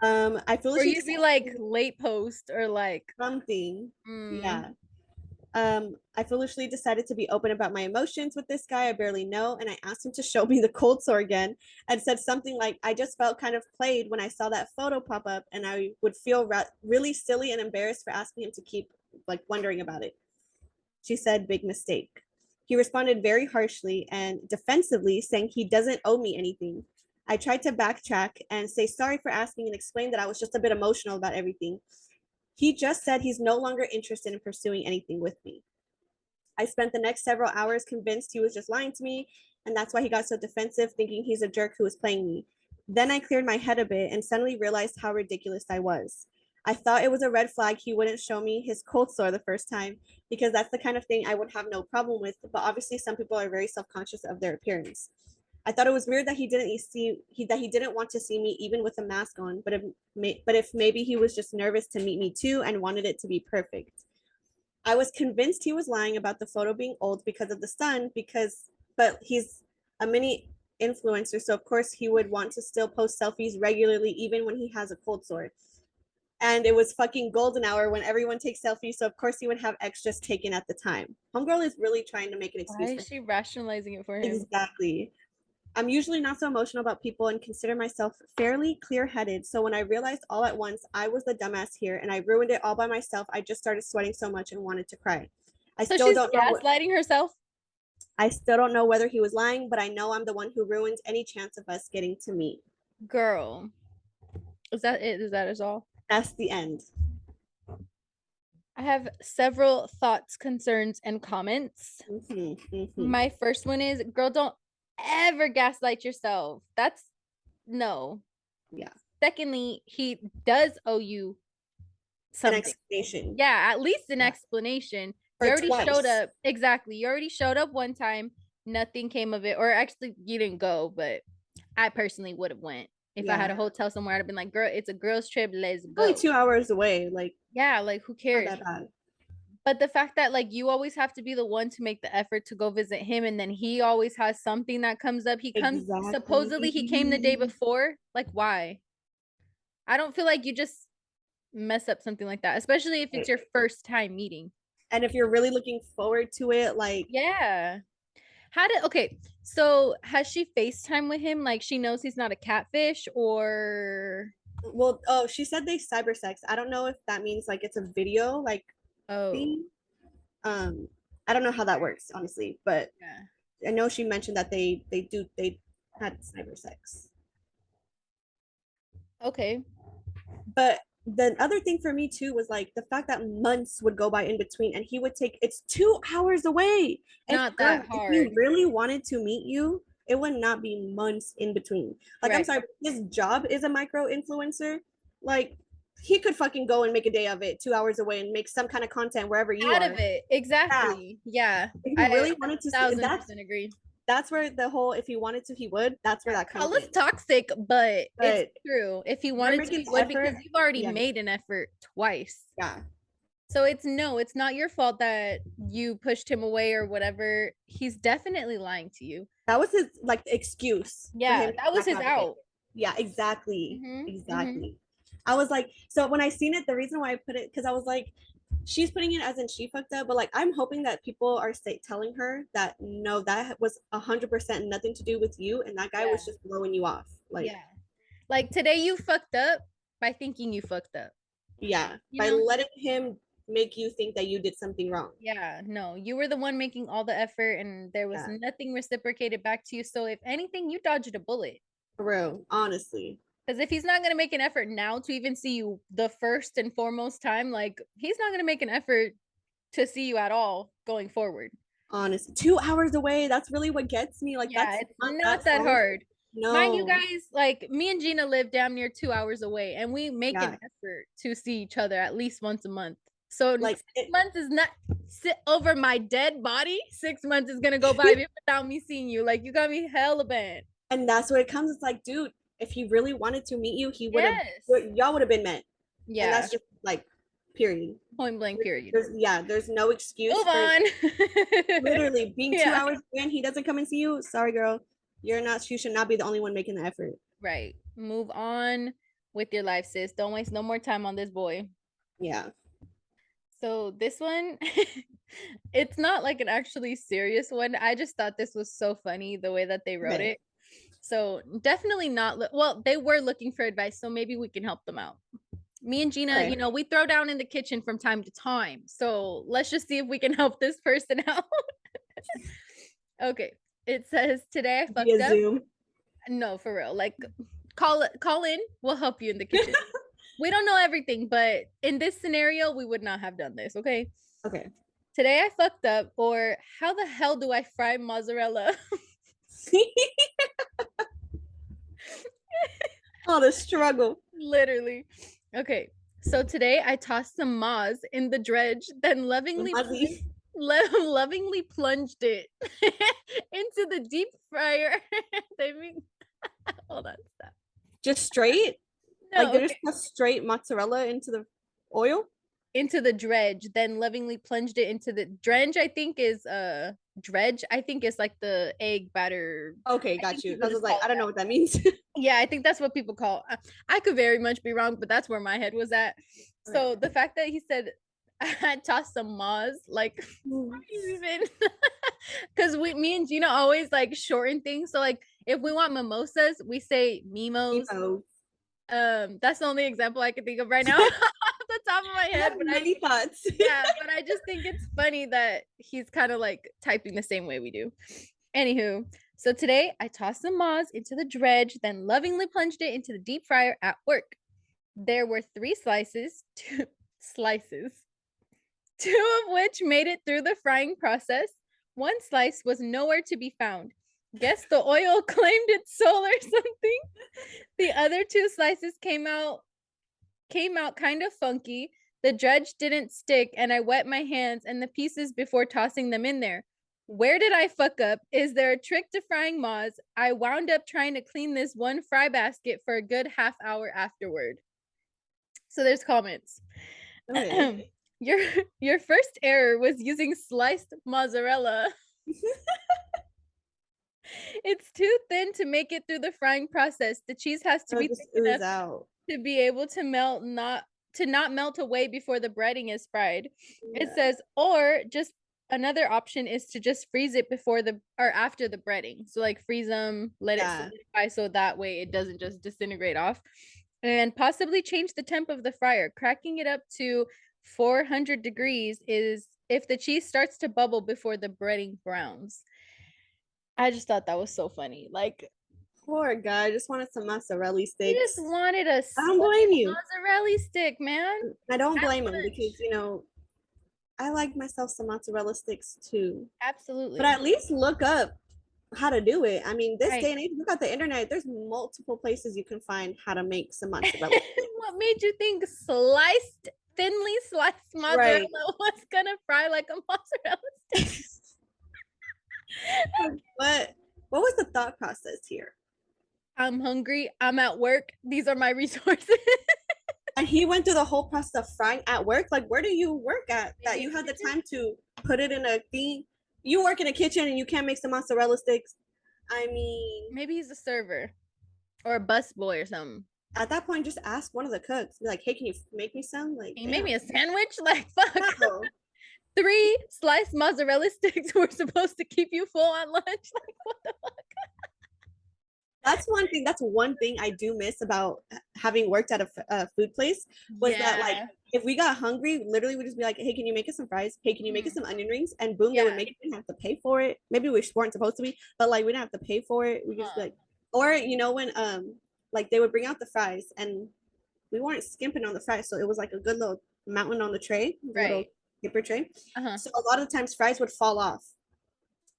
I Or you'd be like late post or like something. Yeah. I foolishly decided to be open about my emotions with this guy I barely know, and I asked him to show me the cold sore again and said something like, I just felt kind of played when I saw that photo pop up, and I would feel really silly and embarrassed for asking him to keep like wondering about it. She said, big mistake. He responded very harshly and defensively, saying he doesn't owe me anything. I tried to backtrack and say sorry for asking and explain that I was just a bit emotional about everything. He just said he's no longer interested in pursuing anything with me. I spent the next several hours convinced he was just lying to me, and that's why he got so defensive, thinking he's a jerk who was playing me. Then I cleared my head a bit and suddenly realized how ridiculous I was. I thought it was a red flag he wouldn't show me his cold sore the first time, because that's the kind of thing I would have no problem with, but obviously some people are very self-conscious of their appearance. I thought it was weird that he didn't want to see me even with a mask on, but if maybe he was just nervous to meet me too and wanted it to be perfect. I was convinced he was lying about the photo being old because of the sun, but he's a mini influencer, so of course he would want to still post selfies regularly even when he has a cold sore. And it was fucking golden hour when everyone takes selfies, so of course he would have extras taken at the time. Homegirl is really trying to make an excuse. Why is she rationalizing it for him? Exactly. I'm usually not so emotional about people and consider myself fairly clear-headed. So when I realized all at once I was the dumbass here and I ruined it all by myself, I just started sweating so much and wanted to cry. So she's gaslighting herself? I still don't know whether he was lying, but I know I'm the one who ruined any chance of us getting to meet. Girl. Is that it? Is that all? That's the end. I have several thoughts, concerns, and comments. My first one is, girl, don't ever gaslight yourself. That's no. Yeah. Secondly, he does owe you An something. explanation. Yeah, at least an explanation. You Or already twice. showed up. Exactly. You already showed up one time. Nothing came of it. Or actually, you didn't go, but I personally would have went. If I had a hotel somewhere, I'd have been like, girl, it's a girls' trip. Let's go. Only 2 hours away. Like, yeah, like who cares? not that bad. But the fact that like you always have to be the one to make the effort to go visit him, and then he always has something that comes up. He comes supposedly he came the day before. Like, why? I don't feel like you just mess up something like that, especially if it's your first time meeting. And if you're really looking forward to it, like, yeah. Okay, so has she FaceTime with him? Like she knows he's not a catfish, or well, oh, she said they cyber sex. I don't know if that means like it's a video like thing. I don't know how that works, honestly, but I know she mentioned that they had cyber sex. Okay. But the other thing for me too was like the fact that months would go by in between, and he would take, it's 2 hours away. Not that hard. If he really wanted to meet you, it would not be months in between. Like, I'm sorry, his job is a micro influencer. Like, he could fucking go and make a day of it 2 hours away and make some kind of content wherever you out are. of it. Exactly. Yeah. If he really wanted to, 1000% agree. That's where the whole, if he wanted to, he would. That's where that comes. Call us toxic, but it's true. If he wanted to, he would, because you've already made an effort twice. Yeah. So it's not your fault that you pushed him away or whatever. He's definitely lying to you. That was his like excuse. Yeah, that was his out. Yeah, exactly. Exactly. I was like, so when I seen it, the reason why I put it, because I was like, she's putting it as in she fucked up, but like I'm hoping that people are telling her that no, that was 100% nothing to do with you, and that guy was just blowing you off. Like, like today you fucked up by thinking you fucked up. Yeah, by letting him make you think that you did something wrong. Yeah, no, you were the one making all the effort, and there was nothing reciprocated back to you. So if anything, you dodged a bullet. For real, honestly. Because if he's not going to make an effort now to even see you the first and foremost time, like he's not going to make an effort to see you at all going forward. Honestly, 2 hours away. That's really what gets me. Like, that's it's not that hard. No. Mind you guys, like me and Gina live damn near 2 hours away, and we make an effort to see each other at least once a month. So like 6 months is not sit over my dead body. 6 months is gonna go by without me seeing you. Like, you got me hella bad. And that's where it comes. It's like, dude, if he really wanted to meet you, he would have. Y'all would have been met. Yeah, and that's just like, period. Point blank. Period. There's no excuse. Move on. Literally being 2 hours when he doesn't come and see you. Sorry, girl. You should not be the only one making the effort. Right. Move on with your life, sis. Don't waste no more time on this boy. Yeah. So this one, it's not like an actually serious one. I just thought this was so funny the way that they wrote it. So definitely not. Well, they were looking for advice, so maybe we can help them out. Me and Gina, we throw down in the kitchen from time to time. So let's just see if we can help this person out. Okay. It says, today I fucked up. Zoom. No, for real. Like, call in. We'll help you in the kitchen. We don't know everything, but in this scenario, we would not have done this. Okay. Okay. Today I fucked up, or how the hell do I fry mozzarella? Oh, the struggle. Literally. Okay. So today I tossed some moz in the dredge, then lovingly plunged it into the deep fryer. Hold on, stop. Just straight? No, like, they just put straight mozzarella into the oil? Into the dredge, then lovingly plunged it into the dredge. I think is dredge. I think is like the egg batter. Okay, got you. I was like, I don't know what that means. Yeah, I think that's what people call. I could very much be wrong, but that's where my head was at. So the fact that he said I tossed some moz, like, even because me and Gina always like shorten things. So like, if we want mimosas, we say mimos. That's the only example I can think of right now off the top of my head. But many thoughts. Yeah, but I just think it's funny that he's kind of like typing the same way we do. Anywho, so today I tossed some moz into the dredge, then lovingly plunged it into the deep fryer at work. There were 3 slices, 2 slices. two of which made it through the frying process. One slice was nowhere to be found. Guess the oil claimed its soul or something. The other two slices came out kind of funky. The dredge didn't stick, and I wet my hands and the pieces before tossing them in there. Where did I fuck up? Is there a trick to frying moths? I wound up trying to clean this one fry basket for a good half hour afterward. So there's comments. Okay. Your first error was using sliced mozzarella. It's too thin to make it through the frying process. The cheese has to be Just thick ooze enough out. to be able to not melt away before the breading is fried. Yeah. It says, or just another option is to just freeze it before the or after the breading. So like freeze them, let it solidify so that way it doesn't just disintegrate off. And possibly change the temp of the fryer. Cracking it up to 400 degrees is if the cheese starts to bubble before the breading browns. I just thought that was so funny. Like, poor guy, I just wanted some mozzarella sticks. he just wanted a I don't blame you. mozzarella stick, man. I don't blame him because, you know, I like myself some mozzarella sticks too. Absolutely. But at least look up how to do it. I mean, this Right. day and age, look at the internet. There's multiple places you can find how to make some mozzarella sticks. What made you think thinly sliced mozzarella was gonna fry like a mozzarella stick? What was the thought process here? I'm hungry. I'm at work. These are my resources. And he went through the whole process of frying at work. Like, where do you work at that you had the time to put it in a thing? You work in a kitchen and you can't make some mozzarella sticks. I mean, maybe he's a server or a busboy or something. At that point, just ask one of the cooks. Be like, hey, can you make me some? Like, can you make me a sandwich? Like, fuck. No. 3 sliced mozzarella sticks were supposed to keep you full on lunch. Like, what the fuck? That's one thing I do miss about having worked at a food place was that, like, if we got hungry, literally we'd just be like, hey, can you make us some fries? Hey, can you make us some onion rings? And boom, they would make it. We didn't have to pay for it. Maybe we weren't supposed to be, but like we didn't have to pay for it. We just like, or you know, when like they would bring out the fries and we weren't skimping on the fries, so it was like a good little mountain on the tray, little paper tray. So a lot of the times fries would fall off,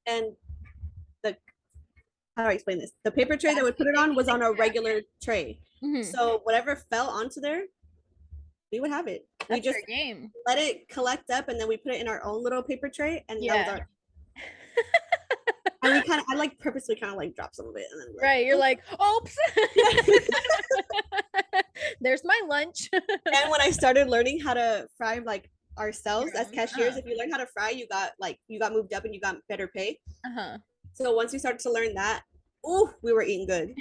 and the how do I explain this? The paper tray that would put it on was on a regular tray. So whatever fell onto there, we would have it. We just let it collect up, and then we put it in our own little paper tray, and that was our. And I like purposely kind of like drop some of it, and then like, you're like, oops, there's my lunch. And when I started learning how to fry like ourselves as cashiers, if you learn how to fry, you got moved up and you got better pay. So once we started to learn that, we were eating good.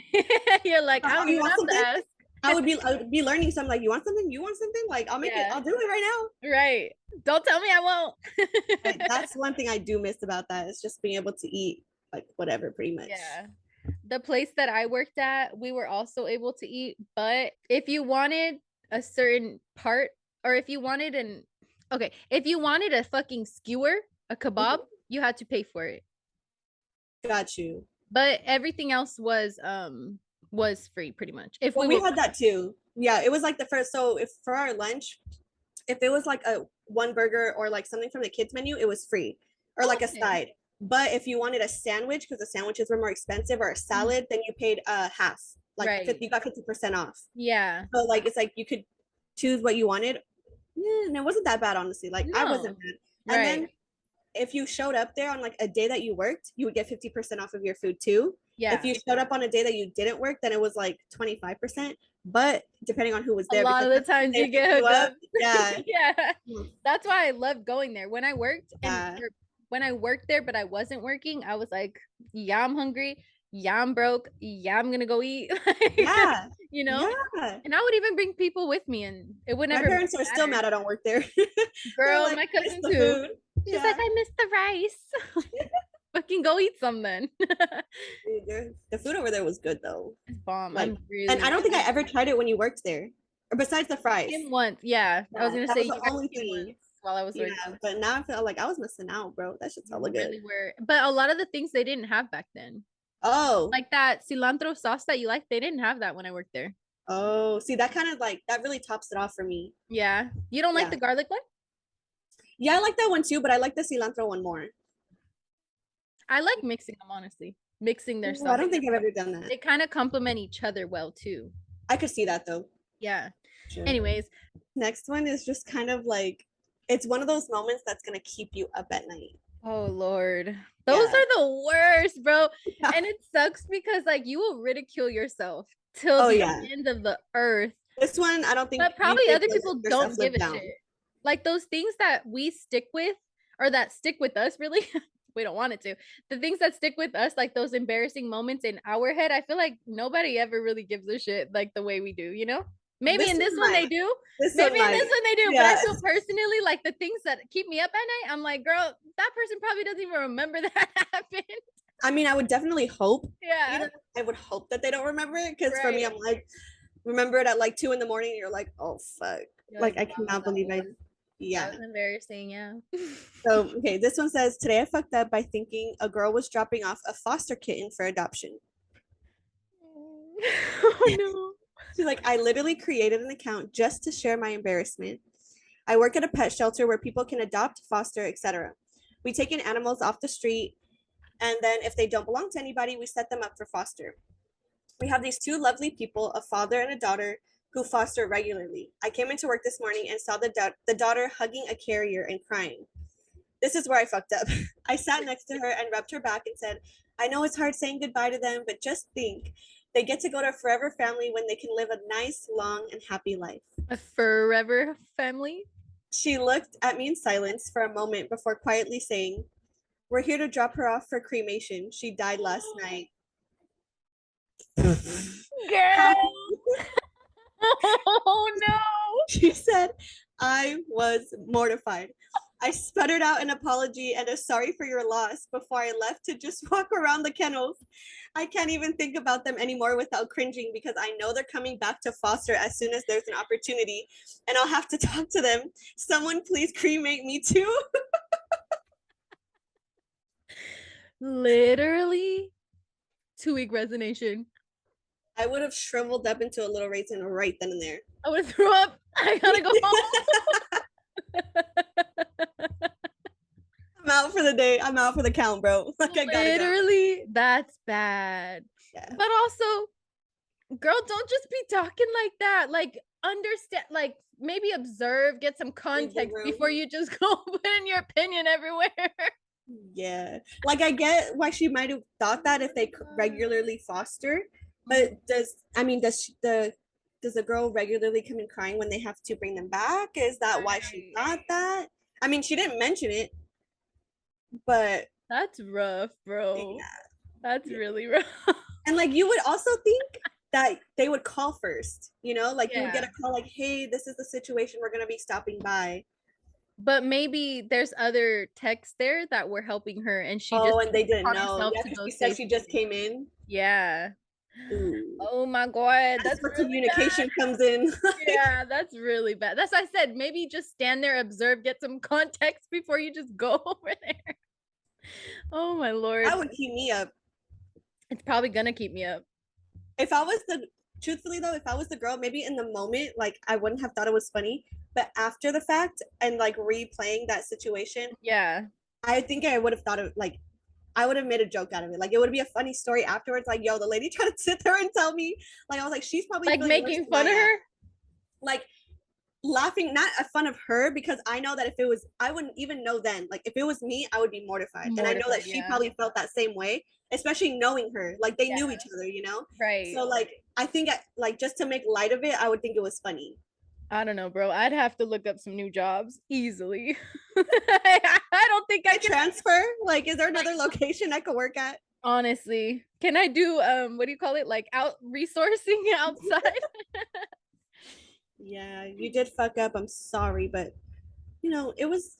You're like, I don't even have to ask. I would be learning something like, you want something? You want something? Like, I'll make it. I'll do it right now. Right. Don't tell me I won't. That's one thing I do miss about that. Is just being able to eat like whatever, pretty much. Yeah. The place that I worked at, we were also able to eat, but if you wanted a certain part, or if you wanted if you wanted a fucking skewer, a kebab, you had to pay for it. Got you. But everything else was free pretty much. If we had that too. Yeah, it was like the first. So if for our lunch, if it was like a one burger or like something from the kids menu, it was free, or like a side. But if you wanted a sandwich, because the sandwiches were more expensive, or a salad, then you paid half. Like you got 50% off. Yeah. So like it's like you could choose what you wanted. And it wasn't that bad, honestly. Like I wasn't bad. And then if you showed up there on like a day that you worked, you would get 50% off of your food too. Yeah. If you showed up on a day that you didn't work, then it was like 25%. But depending on who was there, a lot of the times you get hooked up. Yeah. Yeah. That's why I loved going there. When I worked when I worked there, but I wasn't working, I was like, yeah, I'm hungry. Yeah, I'm broke. Yeah, I'm gonna go eat. Yeah. You know? Yeah. And I would even bring people with me, and it would never. My parents are still mad I don't work there. Girl, like, my cousin too. She's like, I miss the rice. Fucking go eat some then. Dude, the food over there was good though. It's bomb. Like, and I don't think I ever tried it when you worked there, or besides the fries. Once, yeah. I was gonna say the only thing while I was working. But now I feel like I was missing out, bro. That shit's hella good. Really were. But a lot of the things they didn't have back then. Oh, like that cilantro sauce that you like, they didn't have that when I worked there. Oh, see, that kind of like that really tops it off for me. Yeah, you don't like the garlic one? Yeah, I like that one too, but I like the cilantro one more. I like mixing them, honestly. Mixing their Ooh, I don't sauces. think I've ever done that. They kind of complement each other well too. I could see that though. Yeah. Sure. Anyways, Next one is just kind of like it's one of those moments that's gonna keep you up at night. oh Lord. Those Yeah. are the worst, bro. Yeah. And it sucks because like you will ridicule yourself till Oh the yeah. end of the earth. This one, I don't think But you probably did other let people yourself don't give live a down. shit. Like those things that we stick with or that stick with us, really. We don't want it to. The things that stick with us, like those embarrassing moments in our head, I feel like nobody ever really gives a shit like the way we do, you know? Maybe This in this one one they might. do. This Maybe one in might. this one they do. But I Yeah. feel personally like the things that keep me up at night, I'm like, girl, that person probably doesn't even remember that happened. I mean, I would definitely hope. You Yeah. know, I would hope that they don't remember it because for me, Right. I'm like, remember it at like 2 a.m. And you're like, oh fuck, You're like like, I wow, cannot believe I. that Yeah. was embarrassing. Yeah. So okay, this one says today I fucked up by thinking a girl was dropping off a foster kitten for adoption. Oh no. She's like, I literally created an account just to share my embarrassment. I work at a pet shelter where people can adopt, foster, etc. We take in animals off the street, and then if they don't belong to anybody, we set them up for foster. We have these two lovely people, a father and a daughter, who foster regularly. I came into work this morning and saw the daughter hugging a carrier and crying. This is where I fucked up. I sat next to her and rubbed her back and said, I know it's hard saying goodbye to them, but just think they get to go to a forever family when they can live a nice, long, and happy life. A forever family. She looked at me in silence for a moment before quietly saying, we're here to drop her off for cremation. She died last night. Girl. Oh no. She said, I was mortified. I sputtered out an apology and a sorry for your loss before I left to just walk around the kennels. I can't even think about them anymore without cringing because I know they're coming back to foster as soon as there's an opportunity and I'll have to talk to them. Someone please cremate me too. Literally 2 week resignation. I would have shriveled up into a little raisin right then and there. I would have threw up. I gotta go home. I'm out for the day. I'm out for the count, bro. Like I gotta go. Literally, that's bad. Yeah. But also, girl, don't just be talking like that. Like, understand, like, maybe observe, get some context before you just go put in your opinion everywhere. Yeah. Like I get why she might have thought that if they regularly foster, but does the girl regularly come in crying when they have to bring them back? Is that why she thought that? I mean, she didn't mention it, but that's rough, bro. Yeah. That's really rough. And like you would also think that they would call first, you know, like you would get a call like, hey, this is the situation, we're gonna be stopping by. But maybe there's other techs there that were helping her and she just and they didn't know. Yeah, she said she just came in. Yeah. Ooh. Oh my god, that's where really communication comes in. Yeah, that's really bad. That's why I said maybe just stand there, observe, get some context before you just go over there. Oh my lord, that would keep me up. It's probably gonna keep me up. If I was truthfully though, if I was the girl, maybe in the moment, like I wouldn't have thought it was funny, but after the fact and like replaying that situation, yeah, I think I would have thought of like I would have made a joke out of it. Like it would be a funny story afterwards. Like, yo, the lady tried to sit there and tell me. Like I was like, she's probably like making fun of her. Like laughing, not a fun of her, because I know that if it was, I wouldn't even know then. Like if it was me, I would be mortified. And I know that she probably felt that same way, especially knowing her. Like they knew each other, you know? Right. So like I think like just to make light of it, I would think it was funny. I don't know, bro. I'd have to look up some new jobs easily. I don't think I can transfer. Like, is there another location I could work at? Honestly, can I do what do you call it? Like out resourcing outside? Yeah, you did fuck up. I'm sorry, but you know, it was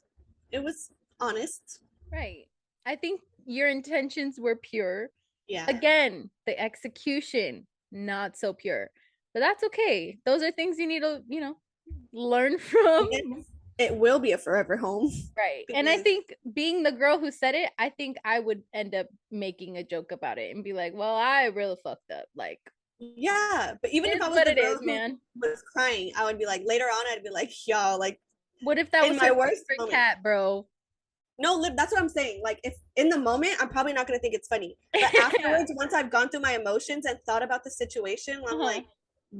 honest. Right. I think your intentions were pure. Yeah. Again, the execution not so pure. But that's okay. Those are things you need to, you know, learn from. It will be a forever home. Right. And I think being the girl who said it, I think I would end up making a joke about it and be like, well, I really fucked up. Like, yeah, but even if I was the girl who was crying, I would be like, later on, I'd be like, y'all, like, What if that In was my her worst favorite moment. cat, bro? No, that's what I'm saying. Like, if in the moment, I'm probably not gonna think it's funny, but Yeah. afterwards, once I've gone through my emotions and thought about the situation, I'm Uh-huh. like,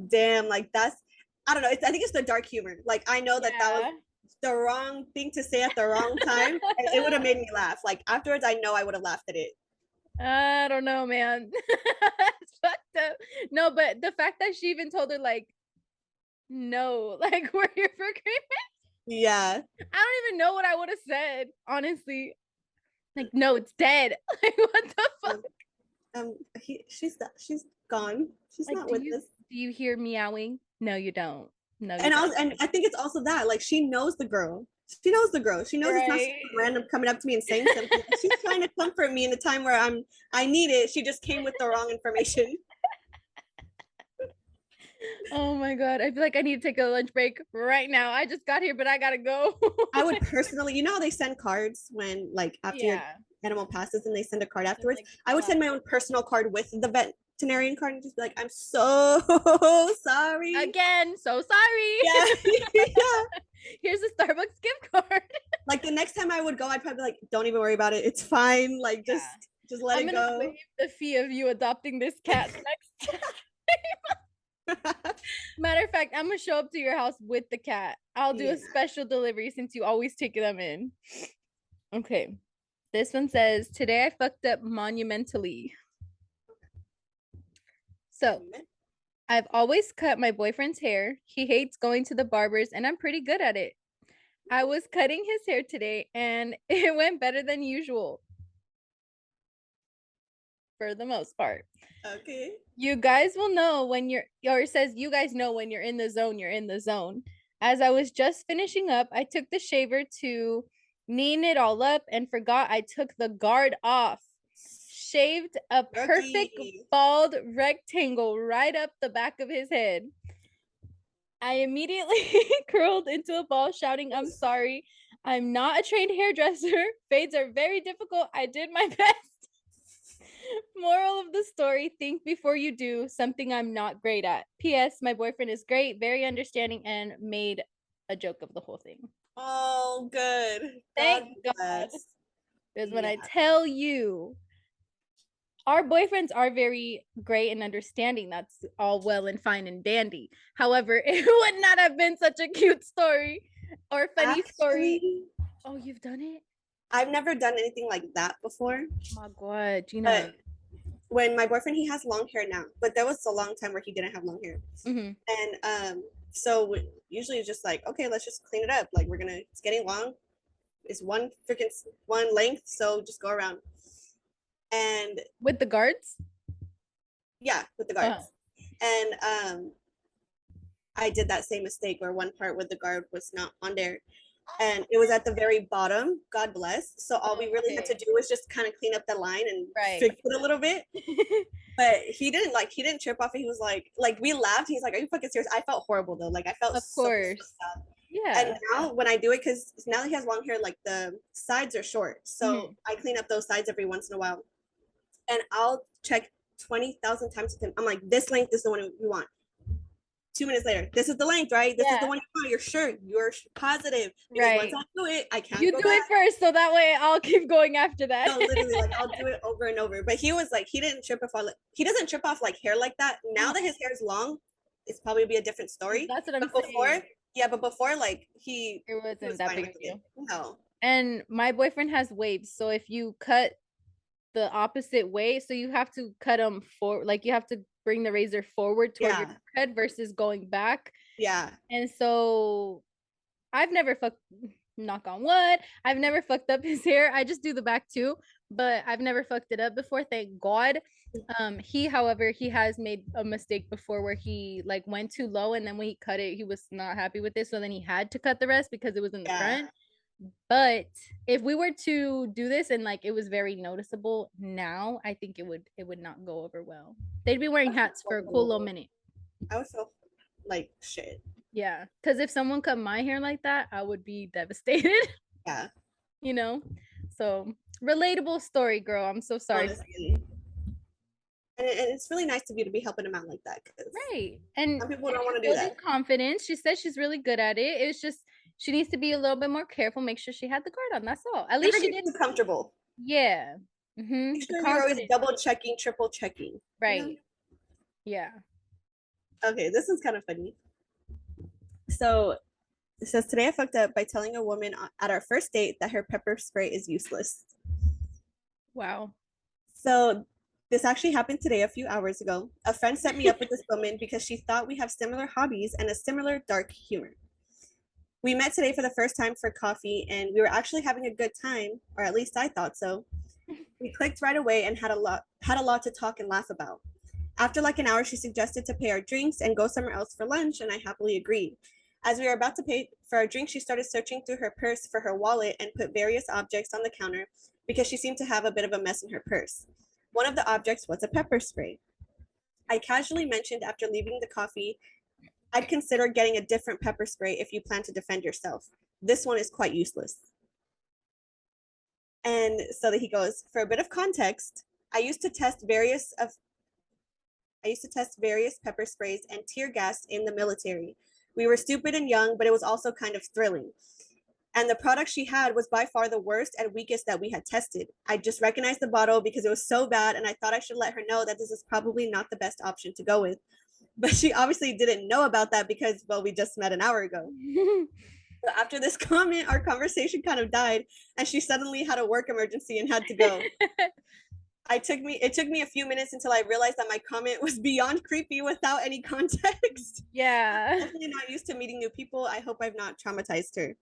damn, like that's, I don't know. I think it's the dark humor. Like, I know that was Yeah. the wrong thing to say at the wrong time, and it would have made me laugh. Like afterwards, I know I would have laughed at it. I don't know, man. It's fucked up. No, but the fact that she even told her like, no, like we're here for Christmas. Yeah. I don't even know what I would have said, honestly. Like, no, it's dead. Like, what the fuck? She's gone. She's Like, not with us. do you hear meowing? No, you don't. No, you And don't. I think it's also that like she knows the girl. She knows the girl. She knows it's not Right. someone random coming up to me and saying something. She's trying to comfort me in the time where I need it. She just came with the wrong information. Oh my god. I feel like I need to take a lunch break right now. I just got here, but I gotta go. I would personally, you know how they send cards when like after your Yeah. animal passes and they send a card Just afterwards. like I would send my own personal card with the veterinarian card and just be like, I'm so sorry. again, so sorry. Yeah. Yeah. Here's a Starbucks gift card. Like the next time I would go, I'd probably be like, don't even worry about it. It's fine. Like just let I'm it gonna go. waive the fee of you adopting this cat next time. Matter of fact, I'm gonna show up to your house with the cat. I'll do a special delivery since you always take them in. Okay. This one says, today I fucked up monumentally. So I've always cut my boyfriend's hair. He hates going to the barbers, and I'm pretty good at it. I was cutting his hair today, and it went better than usual. For the most part. Okay. You guys will know when you're, or it says you guys know when you're in the zone, you're in the zone. As I was just finishing up, I took the shaver to neaten it all up and forgot I took the guard off. Shaved a perfect bald rectangle right up the back of his head. I immediately curled into a ball, shouting, I'm sorry. I'm not a trained hairdresser. Fades are very difficult. I did my best. Moral of the story, think before you do something I'm not great at. P.S. My boyfriend is great, very understanding, and made a joke of the whole thing. Oh, good. Thank God. Because when I tell you, our boyfriends are very great and understanding. That's all well and fine and dandy. However, it would not have been such a cute story or funny story. Oh, you've done it? I've never done anything like that before. Oh my God, Gina. But when my boyfriend, he has long hair now, but there was a long time where he didn't have long hair. And so usually it's just like, okay, let's just clean it up. Like it's getting long. It's one length, so just go around. And with the guards? Yeah, with the guards. And I did that same mistake where one part with the guard was not on there. And it was at the very bottom, God bless. So all we really had to do was just kind of clean up the line and fix it a little bit. But he didn't trip off it. He was like we laughed. He's like, are you fucking serious? I felt horrible though. Like I felt of course. So yeah. And now when I do it, because now that he has long hair, like the sides are short. So I clean up those sides every once in a while. And I'll check 20,000 times with him. I'm like, this length is the one you want. 2 minutes later, this is the length, right? This is the one you want. You're sure. You're positive. Because once I do it, I can't. You do it first, so that way I'll keep going after that. No, literally, like I'll do it over and over. But he was like, he didn't trip off. He doesn't trip off like hair like that. Now that his hair is long, it's probably be a different story. That's what I'm saying. But before, like it wasn't that big of a deal. No. And my boyfriend has waves, so if you cut the opposite way, so you have to cut them for, like you have to bring the razor forward toward your head versus going back. Yeah. And so I've never knock on wood, I've never fucked up his hair. I just do the back too, but I've never fucked it up before, thank God. However, he has made a mistake before where he like went too low, and then when he cut it, he was not happy with it, so then he had to cut the rest because it was in the front. But if we were to do this and like it was very noticeable now, I think it would not go over well. They'd be wearing hats for a cool little minute. I would feel like shit. Yeah, because if someone cut my hair like that, I would be devastated. Yeah. You know? So relatable story, girl. I'm so sorry. Honestly. And it's really nice of you to be helping him out like that. Right. And some people don't want to do that. Confidence. She says she's really good at it. It's just she needs to be a little bit more careful. Make sure she had the guard on. That's all. At Never least she get did. too comfortable. Yeah. Make The sure you're always confidence. double checking, triple checking. Right. You know? Yeah. Okay, this is kind of funny. So it says today I fucked up by telling a woman at our first date that her pepper spray is useless. Wow. So this actually happened today a few hours ago. A friend set me up with this woman because she thought we have similar hobbies and a similar dark humor. We met today for the first time for coffee and we were actually having a good time, or at least I thought so. We clicked right away and had a lot to talk and laugh about. After like an hour, she suggested to pay our drinks and go somewhere else for lunch, and I happily agreed. As we were about to pay for our drink, she started searching through her purse for her wallet and put various objects on the counter because she seemed to have a bit of a mess in her purse. One of the objects was a pepper spray. I casually mentioned after leaving the coffee, I'd consider getting a different pepper spray if you plan to defend yourself. This one is quite useless. And so that he goes, for a bit of context, I used to test various pepper sprays and tear gas in the military. We were stupid and young, but it was also kind of thrilling. And the product she had was by far the worst and weakest that we had tested. I just recognized the bottle because it was so bad, and I thought I should let her know that this is probably not the best option to go with. But she obviously didn't know about that because, well, we just met an hour ago. So after this comment, our conversation kind of died, and she suddenly had a work emergency and had to go. It took me a few minutes until I realized that my comment was beyond creepy without any context. Yeah. I'm definitely not used to meeting new people. I hope I've not traumatized her.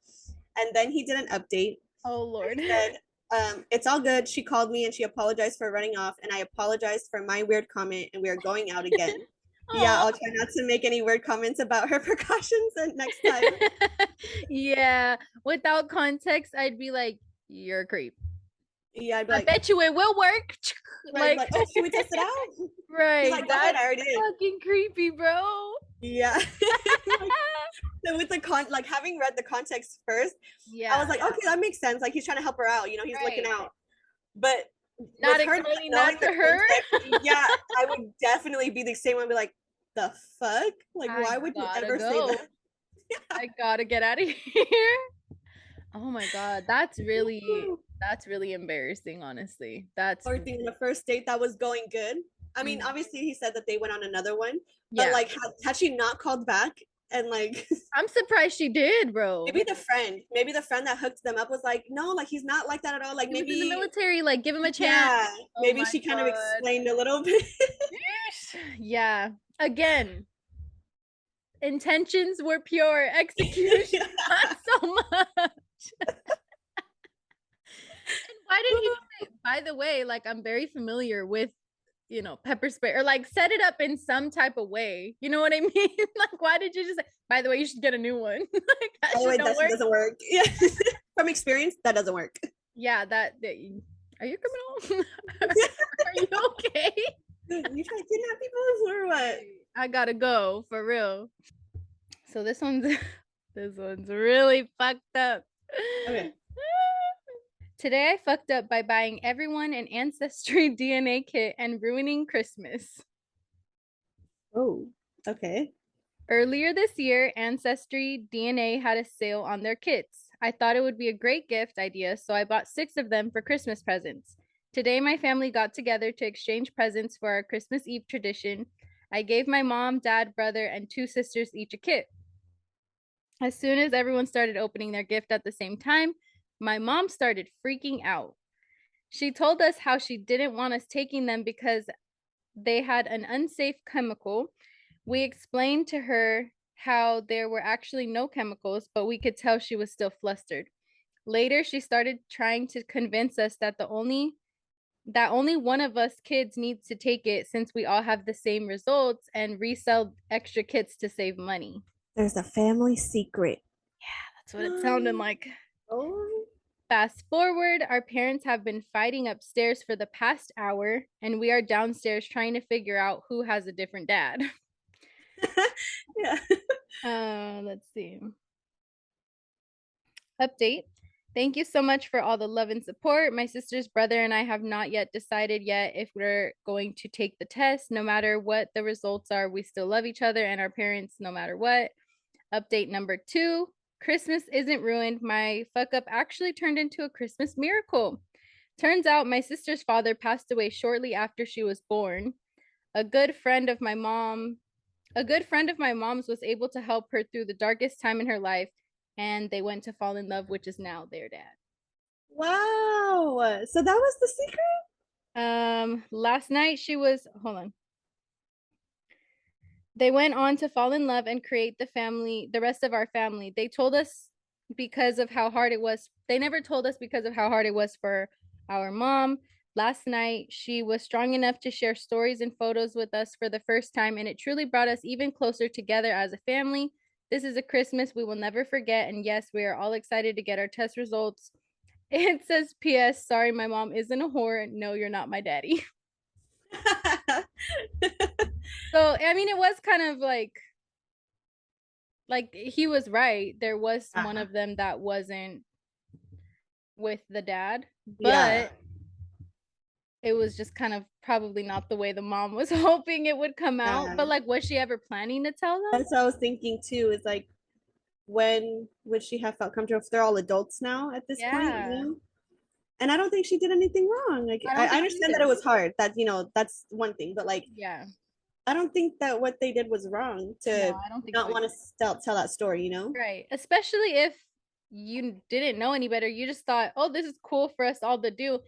And then he did an update. Oh Lord. He said, it's all good. She called me and she apologized for running off, and I apologized for my weird comment, and we are going out again. Yeah, I'll try not to make any weird comments about her precautions and next time. Yeah. Without context, I'd be like, you're a creep. Yeah, I'd be I like, bet you it will work. right, like, oh, should we test it out? Right. He's like, go ahead, I already did. Fucking creepy, bro. Yeah. So with like having read the context first, Yeah. I was like, okay, that makes sense. Like he's trying to help her out, you know, he's looking out. But not with her explaining knowing that to her. Context, yeah, I would definitely be the same one. Be like, the fuck? Like, why would you ever say that? I gotta get out of here. Oh my god, that's really embarrassing, honestly. That's or thing on the first date that was going good. I mean, obviously he said that they went on another one, but yeah. like had she not called back and like I'm surprised she did, bro. maybe the friend that hooked them up was like, no, like he's not like that at all. Like he maybe was in the military, like give him a chance. Yeah, oh maybe she kind of explained a little bit. Yeah. Again, intentions were pure, execution not so much. And why did he say, by the way, like I'm very familiar with, you know, pepper spray, or like set it up in some type of way. You know what I mean? Like, why did you just say, by the way, you should get a new one? Like, that doesn't work. Yeah. From experience, that doesn't work. Yeah, are you a criminal? Are you okay? You trying to kidnap people or what? I gotta go for real. So this one's really fucked up. Okay. Today I fucked up by buying everyone an ancestry DNA kit and ruining Christmas. Oh, okay. Earlier this year, Ancestry DNA had a sale on their kits. I thought it would be a great gift idea, so I bought 6 of them for Christmas presents. Today, my family got together to exchange presents for our Christmas Eve tradition. I gave my mom, dad, brother, and 2 sisters each a kit. As soon as everyone started opening their gift at the same time, my mom started freaking out. She told us how she didn't want us taking them because they had an unsafe chemical. We explained to her how there were actually no chemicals, but we could tell she was still flustered. Later, she started trying to convince us that only one of us kids needs to take it since we all have the same results, and resell extra kits to save money. There's a family secret. Yeah, that's what it sounded like. Oh. Fast forward, our parents have been fighting upstairs for the past hour, and we are downstairs trying to figure out who has a different dad. Yeah. Let's see. Update. Thank you so much for all the love and support. My sister's brother and I have not yet decided if we're going to take the test. No matter what the results are, we still love each other and our parents no matter what. Update number 2. Christmas isn't ruined. My fuck up actually turned into a Christmas miracle. Turns out my sister's father passed away shortly after she was born. A good friend of my mom, a good friend of my mom's was able to help her through the darkest time in her life, and they went to fall in love, which is now their dad. Wow. So that was the secret? Last night she was, hold on. They went on to fall in love and create the family, the rest of our family. They told us because of how hard it was. They never told us because of how hard it was for our mom. Last night, she was strong enough to share stories and photos with us for the first time, and it truly brought us even closer together as a family. This is a Christmas we will never forget, and yes, we are all excited to get our test results. It says, P.S. Sorry, my mom isn't a whore. No, you're not my daddy. So, I mean, it was kind of like he was right. There was one of them that wasn't with the dad, Yeah. but it was just kind of probably not the way the mom was hoping it would come out. But like, was she ever planning to tell them? That's what I was thinking too. Is like, when would she have felt comfortable if they're all adults now at this point? You Yeah, know? And I don't think she did anything wrong. Like, I don't I think so understand that either. it was hard. That, that's one thing. But like, Yeah, I don't think that what they did was wrong no, to I don't think so not want either. to tell that story. You know? Right, especially if you didn't know any better. You just thought, oh, this is cool for us all to do. And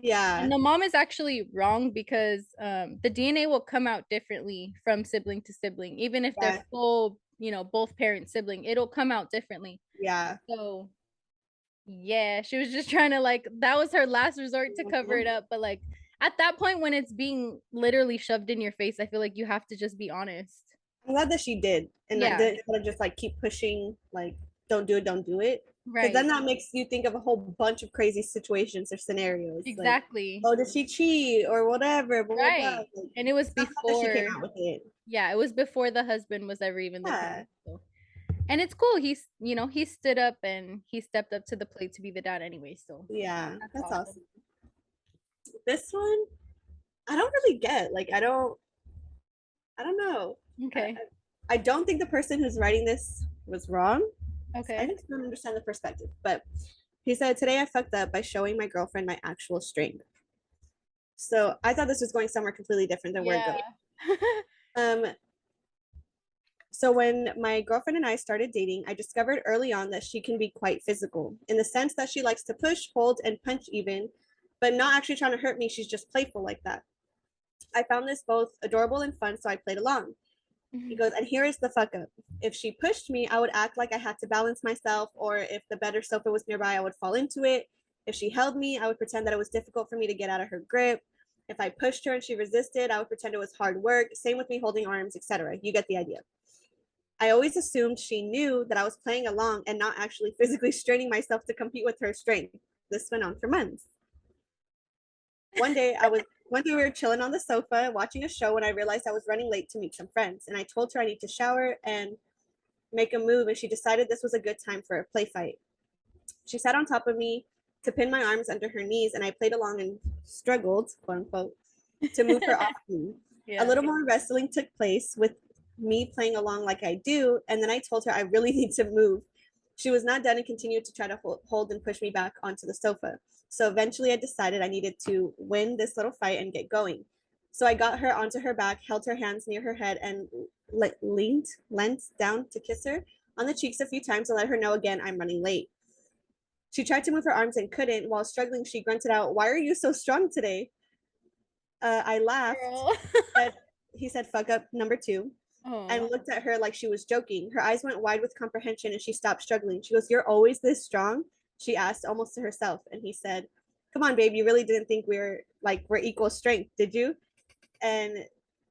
Yeah. the mom is actually wrong because the DNA will come out differently from sibling to sibling, even if they're Yeah. full, both parent sibling, it'll come out differently. Yeah. So yeah, she was just trying to like that was her last resort to cover it Mhm. up. But like at that point when it's being literally shoved in your face, I feel like you have to just be honest. I'm glad that she did, and that Yeah, didn't kind of just like keep pushing, like, don't do it, don't do it, because then right. that makes you think of a whole bunch of crazy situations or scenarios, like, Exactly. oh, did she cheat or whatever, blah blah blah. Right. Like, And it was so I'm glad that she came before, out with it. yeah, it was before the husband was ever even the Yeah, parent. So. And it's cool. He stood up and he stepped up to the plate to be the dad anyway. So yeah, that's that's awesome. awesome. This one, I don't really get. Like, I don't know. I, Okay. I don't think the person who's writing this was wrong. I Okay. just don't understand the perspective. But he said, today I fucked up by showing my girlfriend my actual strength. So I thought this was going somewhere completely different than where it Yeah. goes. Um, so when my girlfriend and I started dating, I discovered early on that she can be quite physical in the sense that she likes to push, hold, and punch even, but not actually trying to hurt me. She's just playful like that. I found this both adorable and fun, so I played along. He goes, and here is the fuck up. If she pushed me, I would act like I had to balance myself, or if the bed or sofa was nearby, I would fall into it. If she held me, I would pretend that it was difficult for me to get out of her grip. If I pushed her and she resisted, I would pretend it was hard work. Same with me holding arms, etc. You get the idea. I always assumed she knew that I was playing along and not actually physically straining myself to compete with her strength. This went on for months. One day we were chilling on the sofa watching a show when I realized I was running late to meet some friends. And I told her I need to shower and make a move, and she decided this was a good time for a play fight. She sat on top of me to pin my arms under her knees, and I played along and struggled, quote unquote, to move her off me. A Yeah. little more wrestling took place with me playing along like I do, and then I told her I really need to move. She was not done and continued to try to hold and push me back onto the sofa. So eventually I decided I needed to win this little fight and get going. So I got her onto her back, held her hands near her head, and leant down to kiss her on the cheeks a few times and let her know again I'm running late. She tried to move her arms and couldn't. While struggling, she grunted out, "Why are you so strong today?" I laughed. Girl. But he said, "Fuck up number two," and Oh. looked at her like she was joking. Her eyes went wide with comprehension and she stopped struggling. She goes, "You're always this strong?" She asked almost to herself. And he said, "Come on, babe. You really didn't think we're equal strength, did you?" And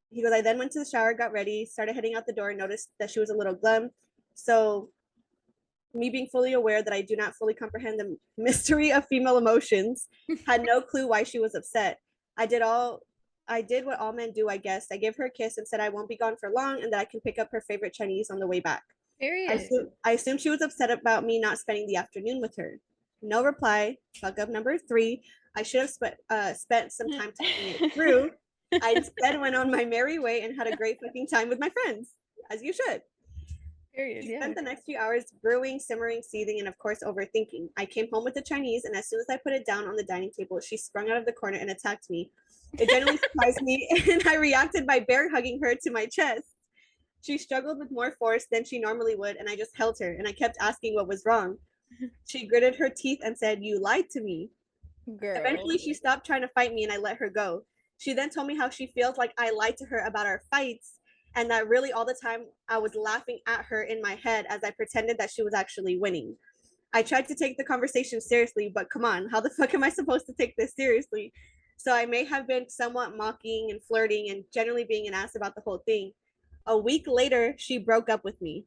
he goes, I then went to the shower, got ready, started heading out the door, and noticed that she was a little glum. So, me being fully aware that I do not fully comprehend the mystery of female emotions, had no clue why she was upset. I did all I did what all men do, I guess. I gave her a kiss and said I won't be gone for long and that I can pick up her favorite Chinese on the way back. Period. I assumed she was upset about me not spending the afternoon with her. No reply. Fuck up number three. I should have spent some time talking it through. I instead went on my merry way and had a great fucking time with my friends, as you should. Period. She Yeah. spent the next few hours brewing, simmering, seething, and of course overthinking. I came home with the Chinese, and as soon as I put it down on the dining table, she sprung out of the corner and attacked me. It genuinely surprised me, and I reacted by bear hugging her to my chest. She struggled with more force than she normally would, and I just held her, and I kept asking what was wrong. She gritted her teeth and said, "You lied to me." Girl. Eventually, she stopped trying to fight me, and I let her go. She then told me how she feels like I lied to her about our fights, and that really all the time I was laughing at her in my head as I pretended that she was actually winning. I tried to take the conversation seriously, but come on, how the fuck am I supposed to take this seriously? So I may have been somewhat mocking and flirting and generally being an ass about the whole thing. A week later, she broke up with me.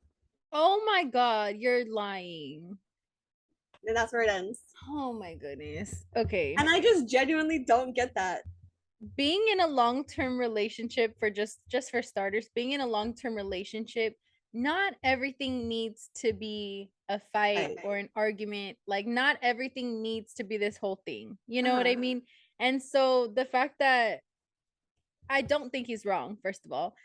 Oh my God, you're lying. And that's where it ends. Oh my goodness. Okay. And I just genuinely don't get that. Being in a long-term relationship, for just for starters, being in a long-term relationship, not everything needs to be a fight Right. or an argument. Like not everything needs to be this whole thing. You know what I Uh-huh. mean? And so the fact that I don't think he's wrong, first of all.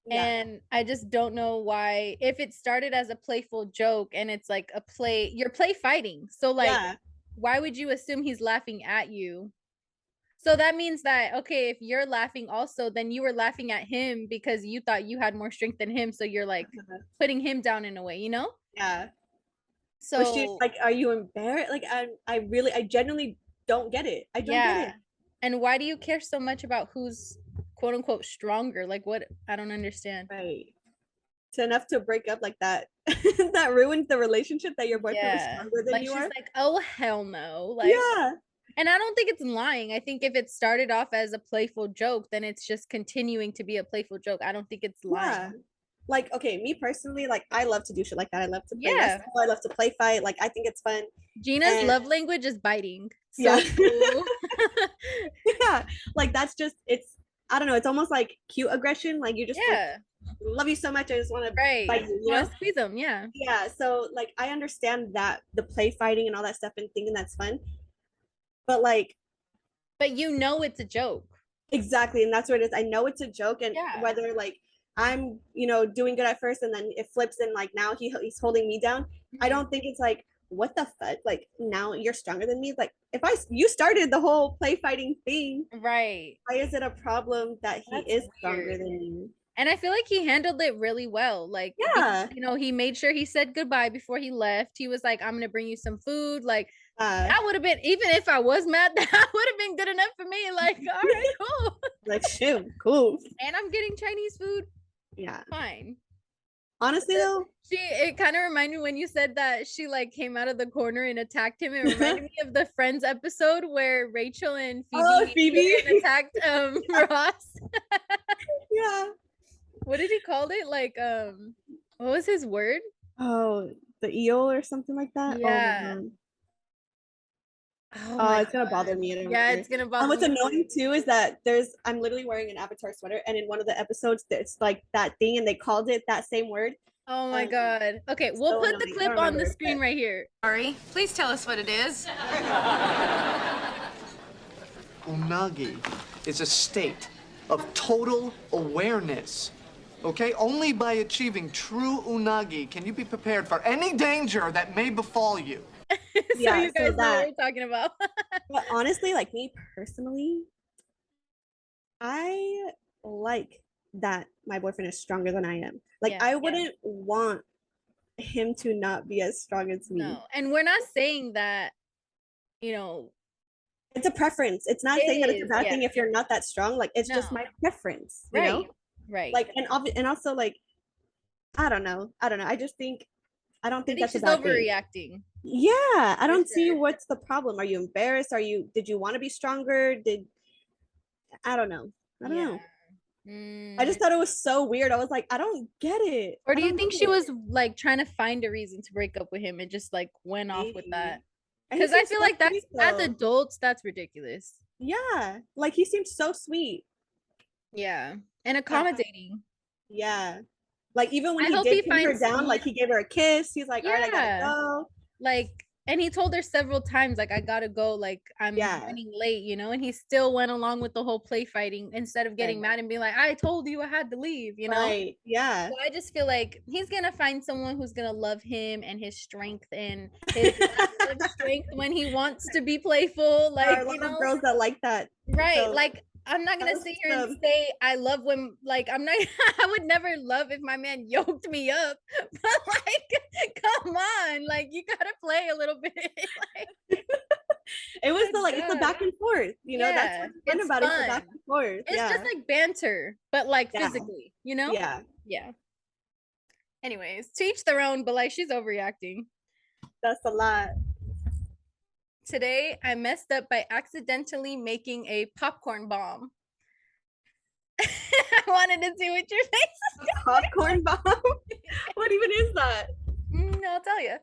Yeah. And I just don't know why, if it started as a playful joke and it's like a play, you're play fighting. So like, Yeah. why would you assume he's laughing at you? So that means that, okay, if you're laughing also, then you were laughing at him because you thought you had more strength than him. So you're like Uh-huh. putting him down in a way, you know? Yeah. Was she So like, are you embarrassed? Like, I genuinely don't get it. I don't get yeah. it. And why do you care so much about who's quote unquote stronger? Like what? I don't understand. Right. To enough to break up like that. That ruined the relationship that your boyfriend was Yeah. stronger than Like you she's are. like, oh hell no. Like, Yeah. and I don't think it's lying. I think if it started off as a playful joke, then it's just continuing to be a playful joke. I don't think it's Yeah. lying. Like, okay, me personally, like I love to do shit like that. I love to play Yeah. wrestle. I love to play fight. Like I think it's fun. Gina's And love language is biting. yeah. So Yeah. Like that's just it's I don't know, it's almost like cute aggression. Like you just like yeah, love you so much, I just want to right. bite you, Just you want know? to squeeze them. Yeah. Yeah. So like I understand that the play fighting and all that stuff and thinking that's fun. But like But you know it's a joke. exactly, and that's what it is. I know it's a joke, and Yeah. whether like I'm, doing good at first, and then it flips, and like now he's holding me down. I Mhm. don't think it's like what the fuck. Like now you're stronger than me. Like if you started the whole play fighting thing, Right. why is it a problem that he That's is stronger weird. than you? And I feel like he handled it really well. Like, Yeah. he made sure he said goodbye before he left. He was like, I'm going to bring you some food. Like, Uh, that would have been, even if I was mad, that would have been good enough for me. Like, all right, cool. like shoot, cool. And I'm getting Chinese food. Yeah. Fine. Honestly though, It kind of reminded me when you said that she like came out of the corner and attacked him. It reminded me of the Friends episode where Rachel and oh Phoebe Phoebe. attacked Ross. Yeah. What did he call it? Like what was his word? Oh, the eel or something like that. Oh my Yeah. god. Oh Oh, my it's gonna bother god. me. I don't Yeah, care. it's gonna And bother what's me annoying too. too is that I'm literally wearing an Avatar sweater, and in one of the episodes, it's like that thing, and they called it that same word. Oh my And god. Okay, it's we'll so put the annoying. I don't clip on remember the it, screen but right here. Sorry, please tell us what it is. Unagi is a state of total awareness. Okay? Only by achieving true unagi can you be prepared for any danger that may befall you. So yeah, you guys so know what that. we're talking about. But honestly, like me personally, I like that my boyfriend is stronger than I am. Like Yeah. I wouldn't want him to not be as strong as me. No. And we're not saying that, you know, It's a preference. It's not it saying that it's a is, bad yeah. thing if you're not that strong. Like it's just No. my preference, Right. Right. Like and also like I don't know. I don't know. I just think I don't I think think that's a she's bad thing. overreacting. Yeah, I For don't see sure. what's the problem. Are you embarrassed? Did you want to be stronger? I don't know. I don't Yeah. know. I just thought it was so weird. I was like, I don't get it. Or I do you don't think get she it. was like trying to find a reason to break up with him and just like went off with that? Maybe. And he Because I seems feel so like that's sweet as though. adults, that's ridiculous. Yeah. Like he seems so sweet. Yeah. And Uh, accommodating. yeah. Like even when I he hope did he pin her finds, down, yeah, like he gave her a kiss. He's like, all right, I gotta yeah. go. Like And he told her several times, like, I gotta go, like, I'm running late, you know, and he still went along with the whole play fighting instead of getting mad and being like, I told you I had to leave, you know? Right. Yeah. So I just feel like he's gonna find someone who's gonna love him and his strength and his strength when he wants to be playful. Like, there are a lot of girls that like that. Right. So, like, I'm not gonna sit here and say I love when, like, I'm not I would never love if my man yoked me up, but like, come on, like, you gotta play a little bit. Like, it was the, like, it's the back and forth, you know. That's what's fun about it, the back and forth. It's just like banter, but like physically, you know. Yeah. Anyways, to each their own, but like, she's overreacting. That's a lot. Today I messed up by accidentally making a popcorn bomb. I wanted to see what your face is. Popcorn bomb? What even is that? I'll tell you.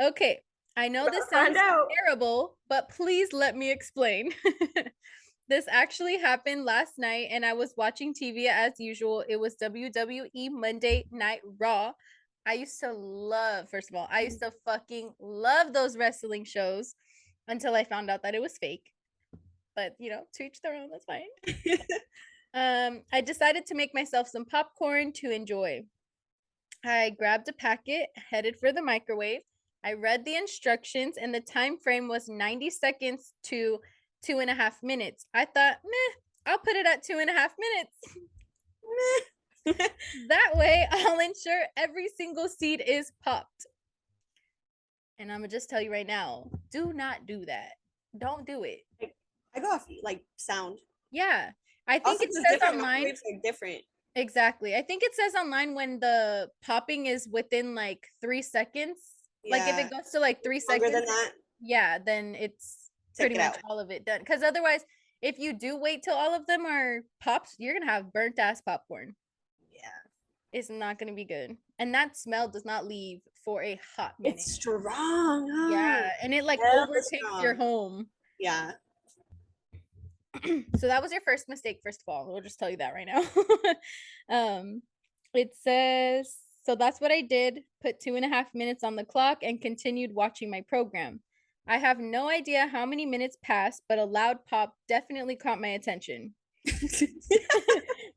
Okay, I know this sounds terrible, but please let me explain. This actually happened last night, and I was watching TV as usual. It was WWE Monday Night Raw. I used to love, first of all, I used to fucking love those wrestling shows until I found out that it was fake. But, you know, to each their own, that's fine. I decided to make myself some popcorn to enjoy. I grabbed a packet, headed for the microwave. I read the instructions, and the time frame was 90 seconds to 2.5 minutes. I thought, I'll put it at 2.5 minutes. That way, I'll ensure every single seed is popped. And I'm gonna just tell you right now, do not do that. Don't do it. I go off like sound. Yeah, I think it says online. Are different. Exactly. I think it says online when the popping is within like 3 seconds. Like if it goes to like 3 seconds, than that, yeah, then it's pretty much all of it done. Because otherwise, if you do wait till all of them are pops, you're gonna have burnt ass popcorn. Yeah, it's not gonna be good, and that smell does not leave for a hot minute. It's strong. Huh? Yeah, and it like overtakes your home. Yeah. So that was your first mistake. First of all, we'll just tell you that right now. It says, so that's what I did. Put 2.5 minutes on the clock and continued watching my program. I have no idea how many minutes passed, but a loud pop definitely caught my attention.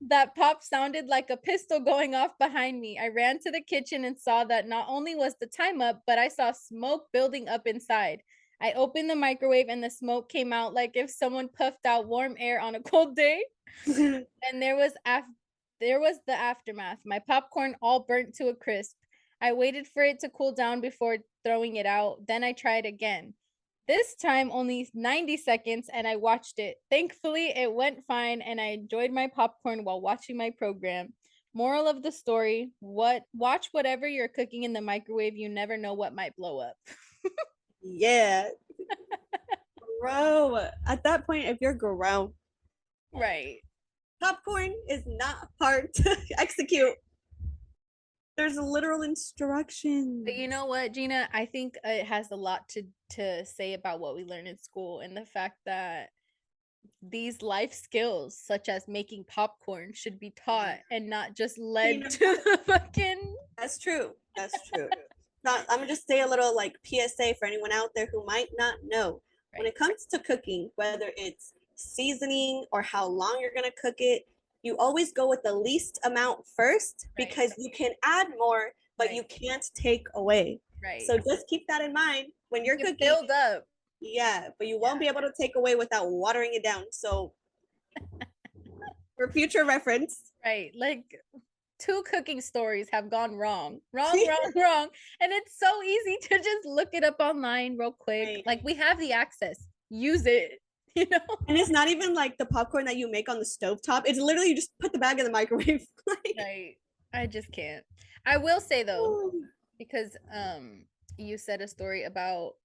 That pop sounded like a pistol going off behind me. I ran to the kitchen and saw that not only was the time up, but I saw smoke building up inside. I opened the microwave and the smoke came out like if someone puffed out warm air on a cold day. And there was the aftermath. My popcorn all burnt to a crisp. I waited for it to cool down before throwing it out. Then I tried again. This time only 90 seconds, and I watched it. Thankfully, it went fine, and I enjoyed my popcorn while watching my program. Moral of the story, watch whatever you're cooking in the microwave. You never know what might blow up. Yeah. Bro, at that point, if you're grown, right, popcorn is not hard to execute. There's literal instructions. But you know what, Gina? I think it has a lot to say about what we learn in school, and the fact that these life skills, such as making popcorn, should be taught and not just led to the fucking. That's true. That's true. I'm gonna just say a little like PSA for anyone out there who might not know. Right. When it comes to cooking, whether it's seasoning or how long you're gonna cook it, you always go with the least amount first, because you can add more, but you can't take away. Right. So just keep that in mind when you're cooking. Build up. Yeah, but you won't be able to take away without watering it down. So for future reference. Right. Like 2 cooking stories have gone wrong. And it's so easy to just look it up online real quick. Right. Like we have the access. Use it. You know, and it's not even like the popcorn that you make on the stovetop. It's literally you just put the bag in the microwave. Right. I just can't. I will say though, because you said a story about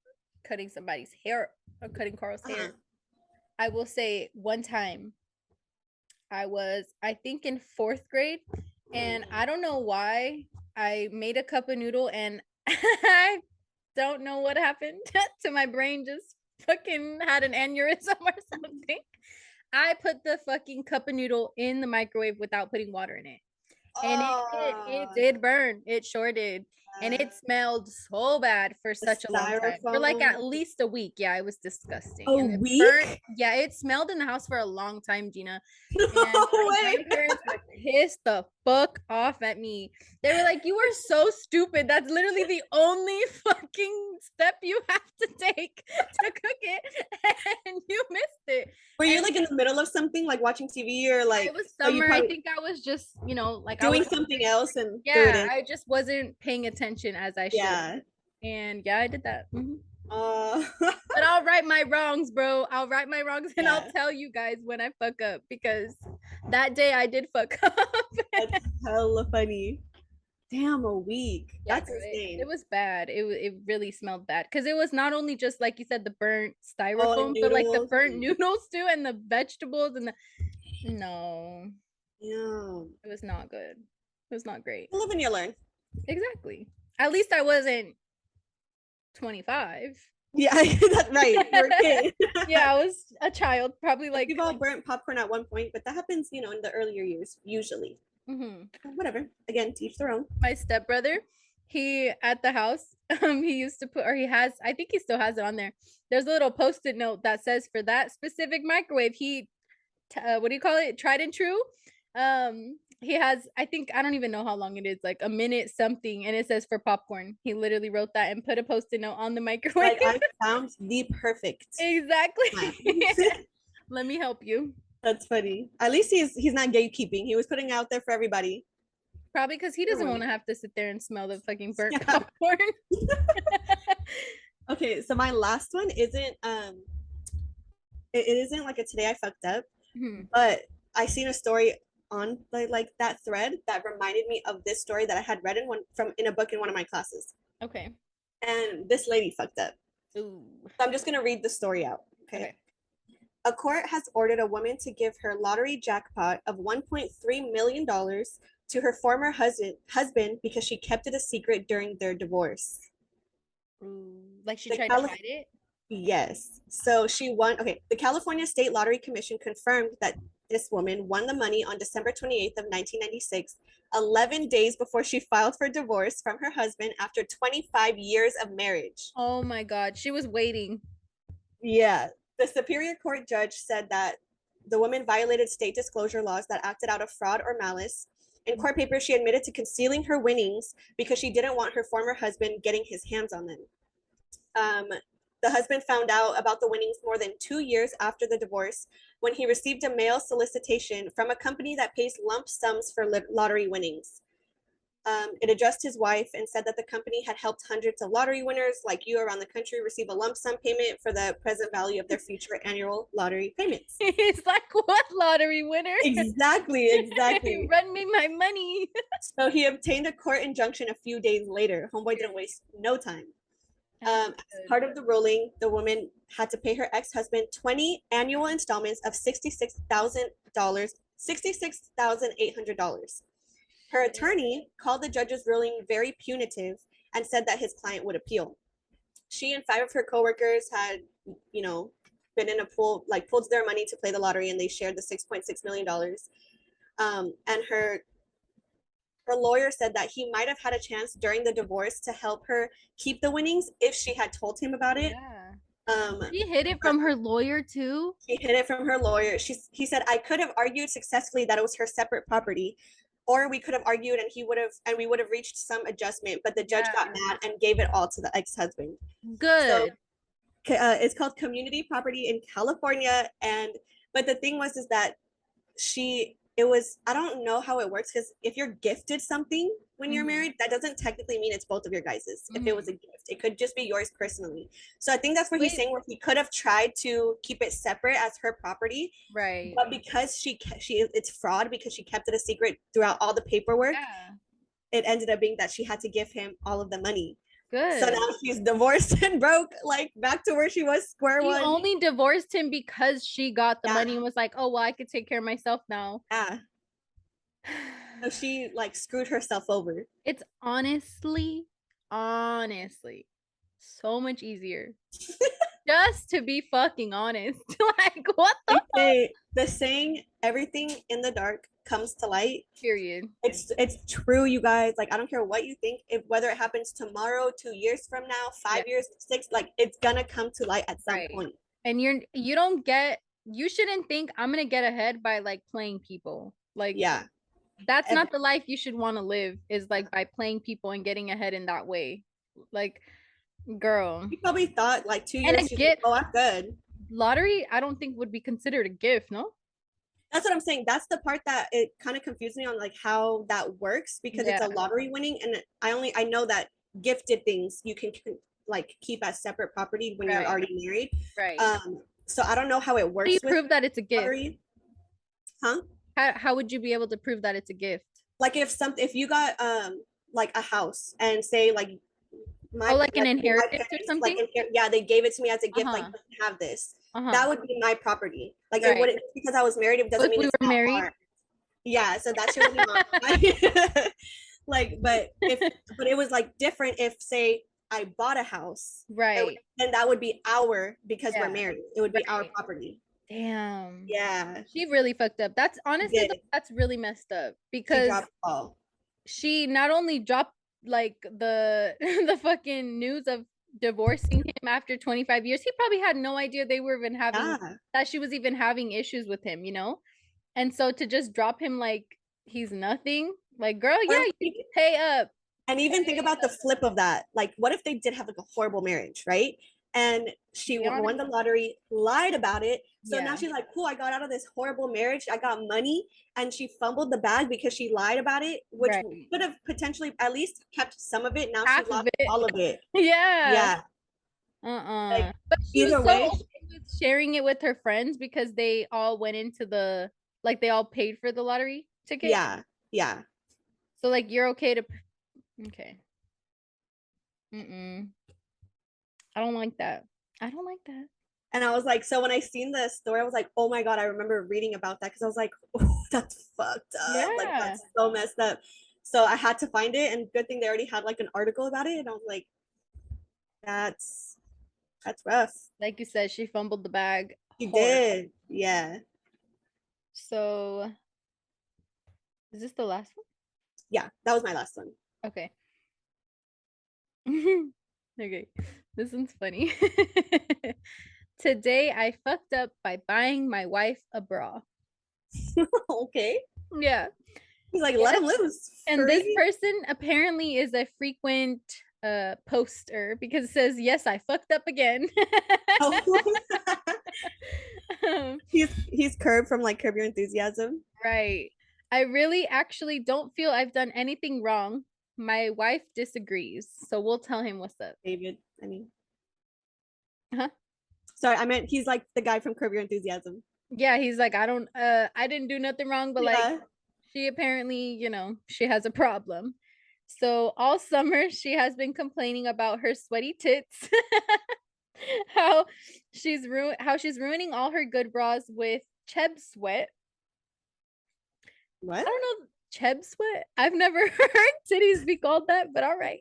cutting somebody's hair or cutting Carl's hair. I will say one time I think in 4th grade, and I don't know why I made a cup of noodle and I don't know what happened to my brain, just fucking had an aneurysm or something. I put the fucking cup of noodle in the microwave without putting water in it. And it did burn. It sure did. And it smelled so bad for such a long time. For like at least a week. Yeah, it was disgusting. A and it week? burnt. Yeah, it smelled in the house for a long time, Gina. And my grandparents were pissed the fuck off at me. They were like, "You are so stupid. That's literally the only fucking step you have to take to cook it, and you missed it." Were you like in the middle of something, like watching TV or like? It was summer. I think I was just, like doing I was something else and yeah, I just wasn't paying attention as I should. Yeah. And yeah, I did that. But But I'll right my wrongs, bro. I'll right my wrongs and I'll tell you guys when I fuck up, because that day I did fuck up. That's hella funny. Damn, a week. Yeah, That's insane. it was bad. It really smelled bad because it was not only just like you said the burnt styrofoam, but like the burnt noodles too, and the vegetables and the no. Yeah. It was not good. It was not great. You live and you learn. Exactly. At least I wasn't 25. Yeah, that's right. You're a kid. Yeah, I was a child, probably like we've all burnt popcorn at one point, but that happens, in the earlier years, usually. Whatever. Again, to each their own. My stepbrother, he at the house, he used to put, or he has, I think he still has it on there. There's a little post-it note that says for that specific microwave, he, what do you call it? Tried and true. He has, I think, I don't even know how long it is, like a minute something, and it says for popcorn. He literally wrote that and put a post-it note on the microwave. Like, I found the perfect. Exactly. Let me help you. That's funny. At least he's not gatekeeping. He was putting it out there for everybody. Probably because he doesn't want to have to sit there and smell the fucking burnt popcorn. Okay, so my last one isn't it isn't like a today I fucked up, but I seen a story on like that thread that reminded me of this story that I had read in a book in one of my classes. Okay. And this lady fucked up. Ooh. So I'm just gonna read the story out. Okay. A court has ordered a woman to give her lottery jackpot of $1.3 million to her former husband because she kept it a secret during their divorce. Like she tried to hide it? Yes. So she won. Okay. The California State Lottery Commission confirmed that this woman won the money on December 28th of 1996, 11 days before she filed for divorce from her husband after 25 years of marriage. Oh my God. She was waiting. Yeah. The Superior Court judge said that the woman violated state disclosure laws that acted out of fraud or malice. In court papers, she admitted to concealing her winnings because she didn't want her former husband getting his hands on them. The husband found out about the winnings more than 2 years after the divorce when he received a mail solicitation from a company that pays lump sums for lottery winnings. It addressed his wife and said that the company had helped hundreds of lottery winners like you around the country receive a lump sum payment for the present value of their future annual lottery payments. He's like, what lottery winner? Exactly. Run me my money. So he obtained a court injunction a few days later. Homeboy didn't waste no time. As part of the ruling, the woman had to pay her ex-husband 20 annual installments of $66,800. Her attorney called the judge's ruling very punitive and said that his client would appeal. She and 5 of her coworkers had, been in a pool, like pulled their money to play the lottery, and they shared the $6.6 million. And her lawyer said that he might have had a chance during the divorce to help her keep the winnings if she had told him about it. Yeah. She hid it from her lawyer too? She hid it from her lawyer. He said, I could have argued successfully that it was her separate property, or we could have argued and we would have reached some adjustment, but the judge got mad and gave it all to the ex-husband. Good. So, it's called community property in California. But the thing was that I don't know how it works, because if you're gifted something when you're married, that doesn't technically mean it's both of your guys's. If it was a gift, it could just be yours personally. So I think that's what he's saying, where he could have tried to keep it separate as her property, right? But because it's fraud, because she kept it a secret throughout all the paperwork, it ended up being that she had to give him all of the money. Good. So now she's divorced and broke, like back to where she was, square one. She only divorced him because she got the money and was like, oh, well, I could take care of myself now. Yeah. So she screwed herself over. It's honestly so much easier just to be fucking honest. Like, what the saying, everything in the dark comes to light. period. It's true, you guys. Like, I don't care what you think, if whether it happens tomorrow, 2 years from now, 5 years, 6, like it's gonna come to light at some point. And you shouldn't think I'm gonna get ahead by like playing people. Like, yeah, that's not the life you should want to live, is like by playing people and getting ahead in that way. Like, girl. you probably thought like 2 And years, she's like, oh, I'm good. Lottery, I don't think would be considered a gift, no? That's what I'm saying. That's the part that it kind of confused me on, like how that works, because it's a lottery winning, and I know that gifted things you can like keep as separate property when you're already married. Right. So I don't know how it works. How do you prove that it's a gift? Lottery. Huh? How would you be able to prove that it's a gift? Like if you got like a house and say like like an inheritance or something. Yeah, they gave it to me as a gift. Like, have this. That would be my property. Like, it wouldn't, because I was married. It doesn't mean we were married. Yeah, so that should be mine. Like, but it was like different if, say, I bought a house, right? Then that would be because we're married. It would be our property. Damn. Yeah. She really fucked up. That's honestly that's really messed up, because she not only dropped like the the fucking news of divorcing him after 25 years. He probably had no idea they were even having that she was even having issues with him, you know? And so to just drop him like he's nothing, like, girl, yeah, you pay up. And even think about the flip of that. Like, what if they did have like a horrible marriage, right? And she won the lottery, lied about it. So now she's like, cool, I got out of this horrible marriage. I got money. And she fumbled the bag because she lied about it, which could have potentially at least kept some of it. Now she lost all of it. Yeah. Like, but she was so okay with sharing it with her friends because they all went into the, like, they all paid for the lottery ticket. Yeah. So like, you're okay to, okay. I don't like that. And I was like, so when I seen the story, I was like, oh my God, I remember reading about that, because I was like, oh, that's fucked up. Yeah. Like, that's so messed up. So I had to find it, and good thing they already had like an article about it. And I was like, that's rough. Like you said, she fumbled the bag. She did. Yeah. So is this the last one? Yeah, that was my last one. Okay. Okay. This one's funny. Today I fucked up by buying my wife a bra. Okay. Yeah. He's like, let him loose. And this person apparently is a frequent poster, because it says, yes, I fucked up again. He's Curb from like Curb Your Enthusiasm. Right. I really actually don't feel I've done anything wrong. My wife disagrees, so we'll tell him what's up. David, sorry, I meant he's like the guy from Curb Your Enthusiasm. Yeah, he's like, I didn't do nothing wrong, but like, she apparently, you know, she has a problem. So all summer she has been complaining about her sweaty tits. how she's ruining all her good bras with Cheb sweat. What? I don't know, Cheb sweat. I've never heard titties be called that, but all right.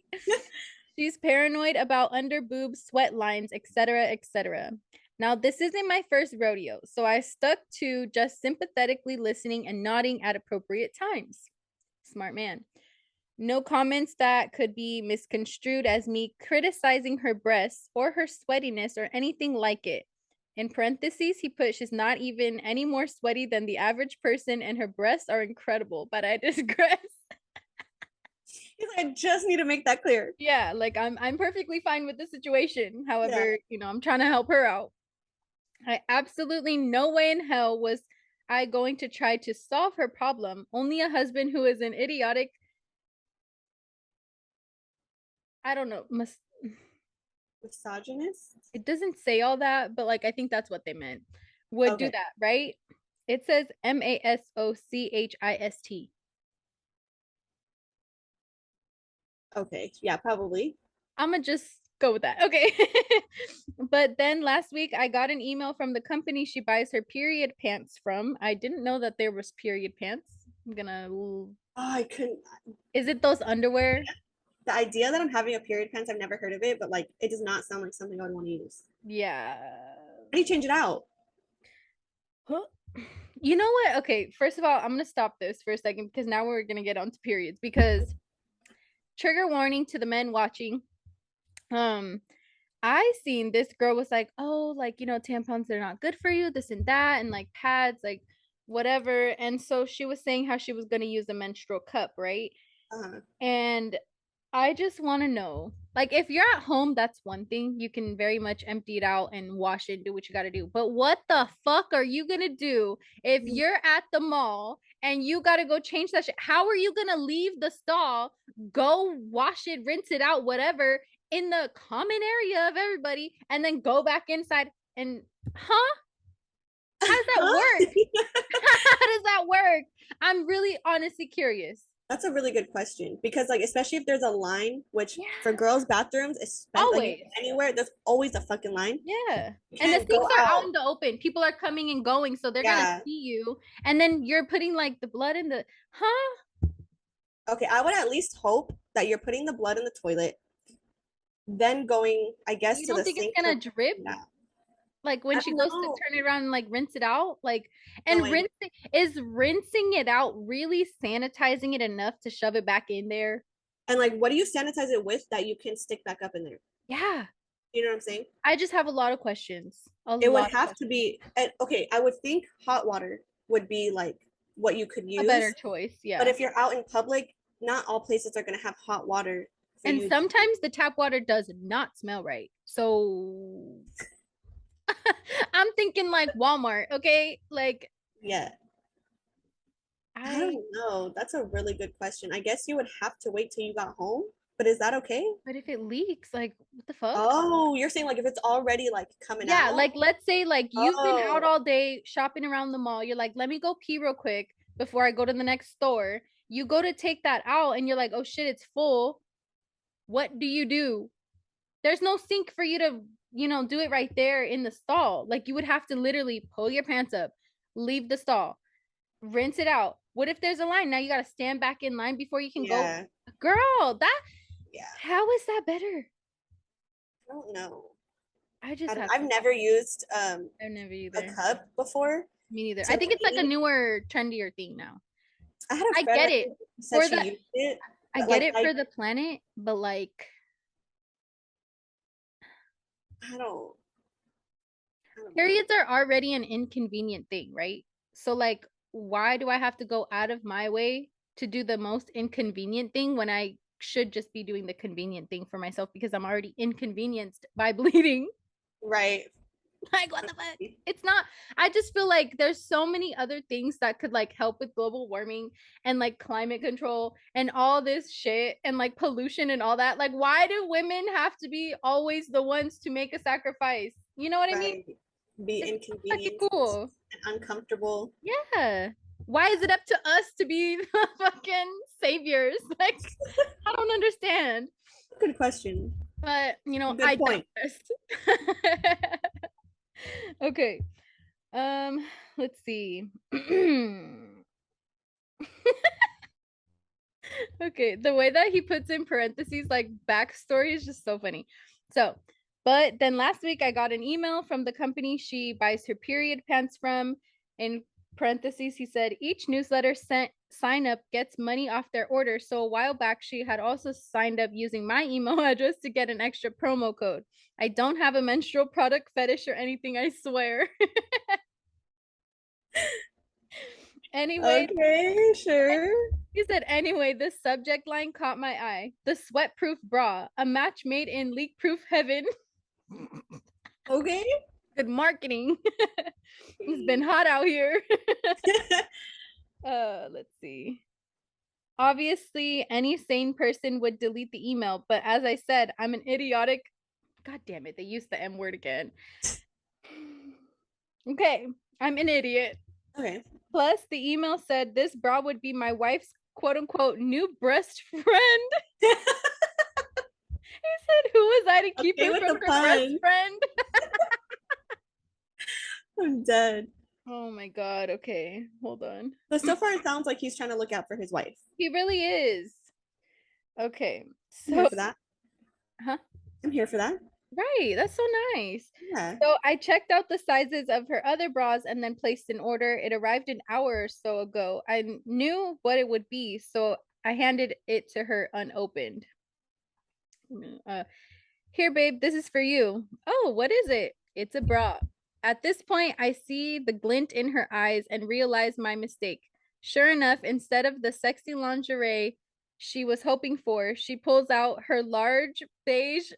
She's paranoid about under boob sweat lines, etc., etc. Now, this isn't my first rodeo, so I stuck to just sympathetically listening and nodding at appropriate times. Smart man. No comments that could be misconstrued as me criticizing her breasts or her sweatiness or anything like it. In parentheses, he put, she's not even any more sweaty than the average person, and her breasts are incredible, but I digress. He's like, I just need to make that clear. Yeah, like I'm perfectly fine with the situation. However, you know, I'm trying to help her out. I absolutely no way in hell was I going to try to solve her problem. Only a husband who is an idiotic, I don't know, misogynist. It doesn't say all that, but like, I think that's what they meant. Would do that, right? It says masochist. Okay, yeah, probably. I'm gonna just go with that. Okay. But then last week I got an email from the company she buys her period pants from. I didn't know that there was period pants. I'm gonna I couldn't. Is it those underwear? the idea that I'm having a period pants, I've never heard of it, but like it does not sound like something I would want to use. Yeah. How do you change it out? Huh? You know what? Okay, first of all, I'm gonna stop this for a second because now we're gonna get onto periods. Because trigger warning to the men watching. I seen this girl was like, oh, like, you know, tampons, they're not good for you, this and that, and like pads, like whatever. And so she was saying how she was gonna use a menstrual cup, right? And I just want to know, like, if you're at home, that's one thing. You can very much empty it out and wash it and do what you got to do. But what the fuck are you going to do if you're at the mall and you got to go change that shit? How are you going to leave the stall, go wash it, rinse it out, whatever, in the common area of everybody, and then go back inside and, huh? How does that work? How does that work? I'm really honestly curious. That's a really good question because, like, especially if there's a line, which for girls' bathrooms, especially Always. like, anywhere, there's always a fucking line. Yeah. You And the can't go sinks are out out. in the open. People are coming and going, so they're gonna see you. And then you're putting like the blood in the Okay, I would at least hope that you're putting the blood in the toilet, then going, I guess, You to don't the think it's sink. gonna drip? Yeah. Like when I she don't goes to know. turn it around and like rinse it out? Like, and No, I- rinsing it out really sanitizing it enough to shove it back in there? And like, what do you sanitize it with that you can stick back up in there? Yeah. You know what I'm saying? I just have a lot of questions. It would have to be, okay, I would think hot water would be like what you could a use. better choice. Yeah. But if you're out in public, not all places are going to have hot water. And sometimes the tap water does not smell right. So I'm thinking like Walmart, okay? Like, yeah. I don't know. That's a really good question. I guess you would have to wait till you got home, but is that okay? But if it leaks, like, what the fuck? Oh, you're saying like if it's already like coming out? Yeah, like let's say like you've been out all day shopping around the mall. You're like, let me go pee real quick before I go to the next store. You go to take that out and you're like, oh shit, it's full. What do? There's no sink for you to, you know, do it right there in the stall. Like you would have to literally pull your pants up, leave the stall, rinse it out. What if there's a line? Now you got to stand back in line before you can go. Girl, how is that better? I don't know. I've never used I've never either. a cup before. Me neither. I think it's like a newer, trendier thing now. I get it for the I get it for the planet, but like I don't periods are already an inconvenient thing, right? So like why do I have to go out of my way to do the most inconvenient thing when I should just be doing the convenient thing for myself because I'm already inconvenienced by bleeding? Right. Like what the fuck? It's not. I just feel like there's so many other things that could like help with global warming and like climate control and all this shit and like pollution and all that. Like why do women have to be always the ones to make a sacrifice? You know what I mean? Be inconvenienced cool and uncomfortable. Yeah. Why is it up to us to be the fucking saviors? Like I don't understand. Good question. But you know, I point. Okay. Let's see. Okay, the way that he puts in parentheses like backstory is just so funny. So, but then last week I got an email from the company she buys her period pants from. In parentheses, he said each newsletter sign up gets money off their order. So a while back, she had also signed up using my email address to get an extra promo code. I don't have a menstrual product fetish or anything, I swear. Anyway. Okay, sure. He said, anyway, this subject line caught my eye. The sweat-proof bra, a match made in leak-proof heaven. Okay. Good marketing. It's been hot out here. Let's see. Obviously, any sane person would delete the email, but as I said, I'm an idiotic. God damn it, they used the M word again. Okay, I'm an idiot. Okay. Plus, the email said this bra would be my wife's quote unquote new breast friend. He said, who was I to keep her from her breast friend? I'm dead. Oh my god. Okay, hold on. But so far, it sounds like he's trying to look out for his wife. He really is. Okay. I'm here So, for that. huh? I'm here for that. Right. That's so nice. Yeah. So I checked out the sizes of her other bras and then placed an order. It arrived an hour or so ago. I knew what it would be, so I handed it to her unopened. Uh, Here, babe, this is for you. Oh, what is it? It's a bra. At this point, I see the glint in her eyes and realize my mistake. Sure enough, instead of the sexy lingerie she was hoping for, she pulls out her large beige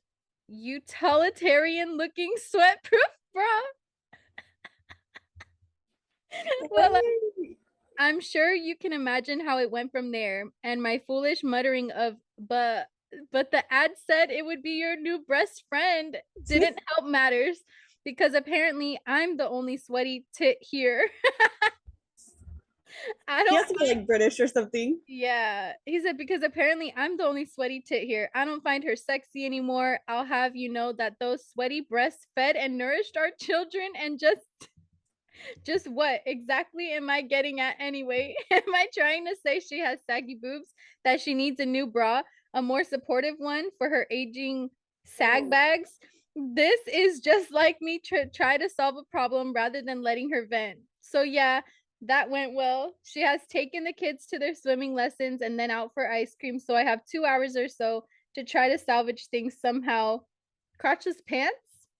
utilitarian looking sweatproof bra. Well, I'm sure you can imagine how it went from there. And my foolish muttering of but the ad said it would be your new best friend didn't help matters because apparently I'm the only sweaty tit here. I He don't has to be like British or something. Yeah, he said because apparently I'm the only sweaty tit here. I don't find her sexy anymore. I'll have you know that those sweaty breasts fed and nourished our children and just what exactly am I getting at anyway? Am I trying to say she has saggy boobs, that she needs a new bra, a more supportive one for her aging sag bags? This is just like me try to solve a problem rather than letting her vent. So yeah, that went well. She has taken the kids to their swimming lessons and then out for ice cream. So I have 2 hours or so to try to salvage things somehow. Crotchless pants?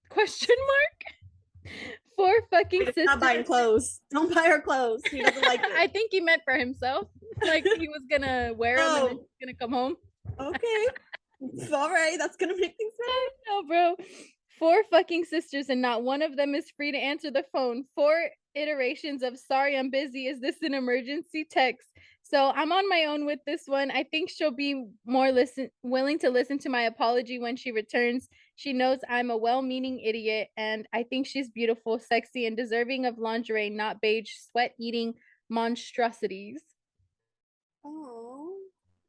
Question mark. Four fucking Like, sisters. not buying clothes. Don't buy her clothes. He doesn't like it. I think he meant for himself. Like he was gonna wear them and then he's gonna come home. Okay. All right. That's gonna make things better. No, bro. Four fucking sisters, and not one of them is free to answer the phone. Four iterations of sorry, I'm busy. Is this an emergency text? So I'm on my own with this one. I think she'll be more willing to listen to my apology when she returns. She knows I'm a well-meaning idiot, and I think she's beautiful, sexy, and deserving of lingerie, not beige, sweat-eating monstrosities. Oh.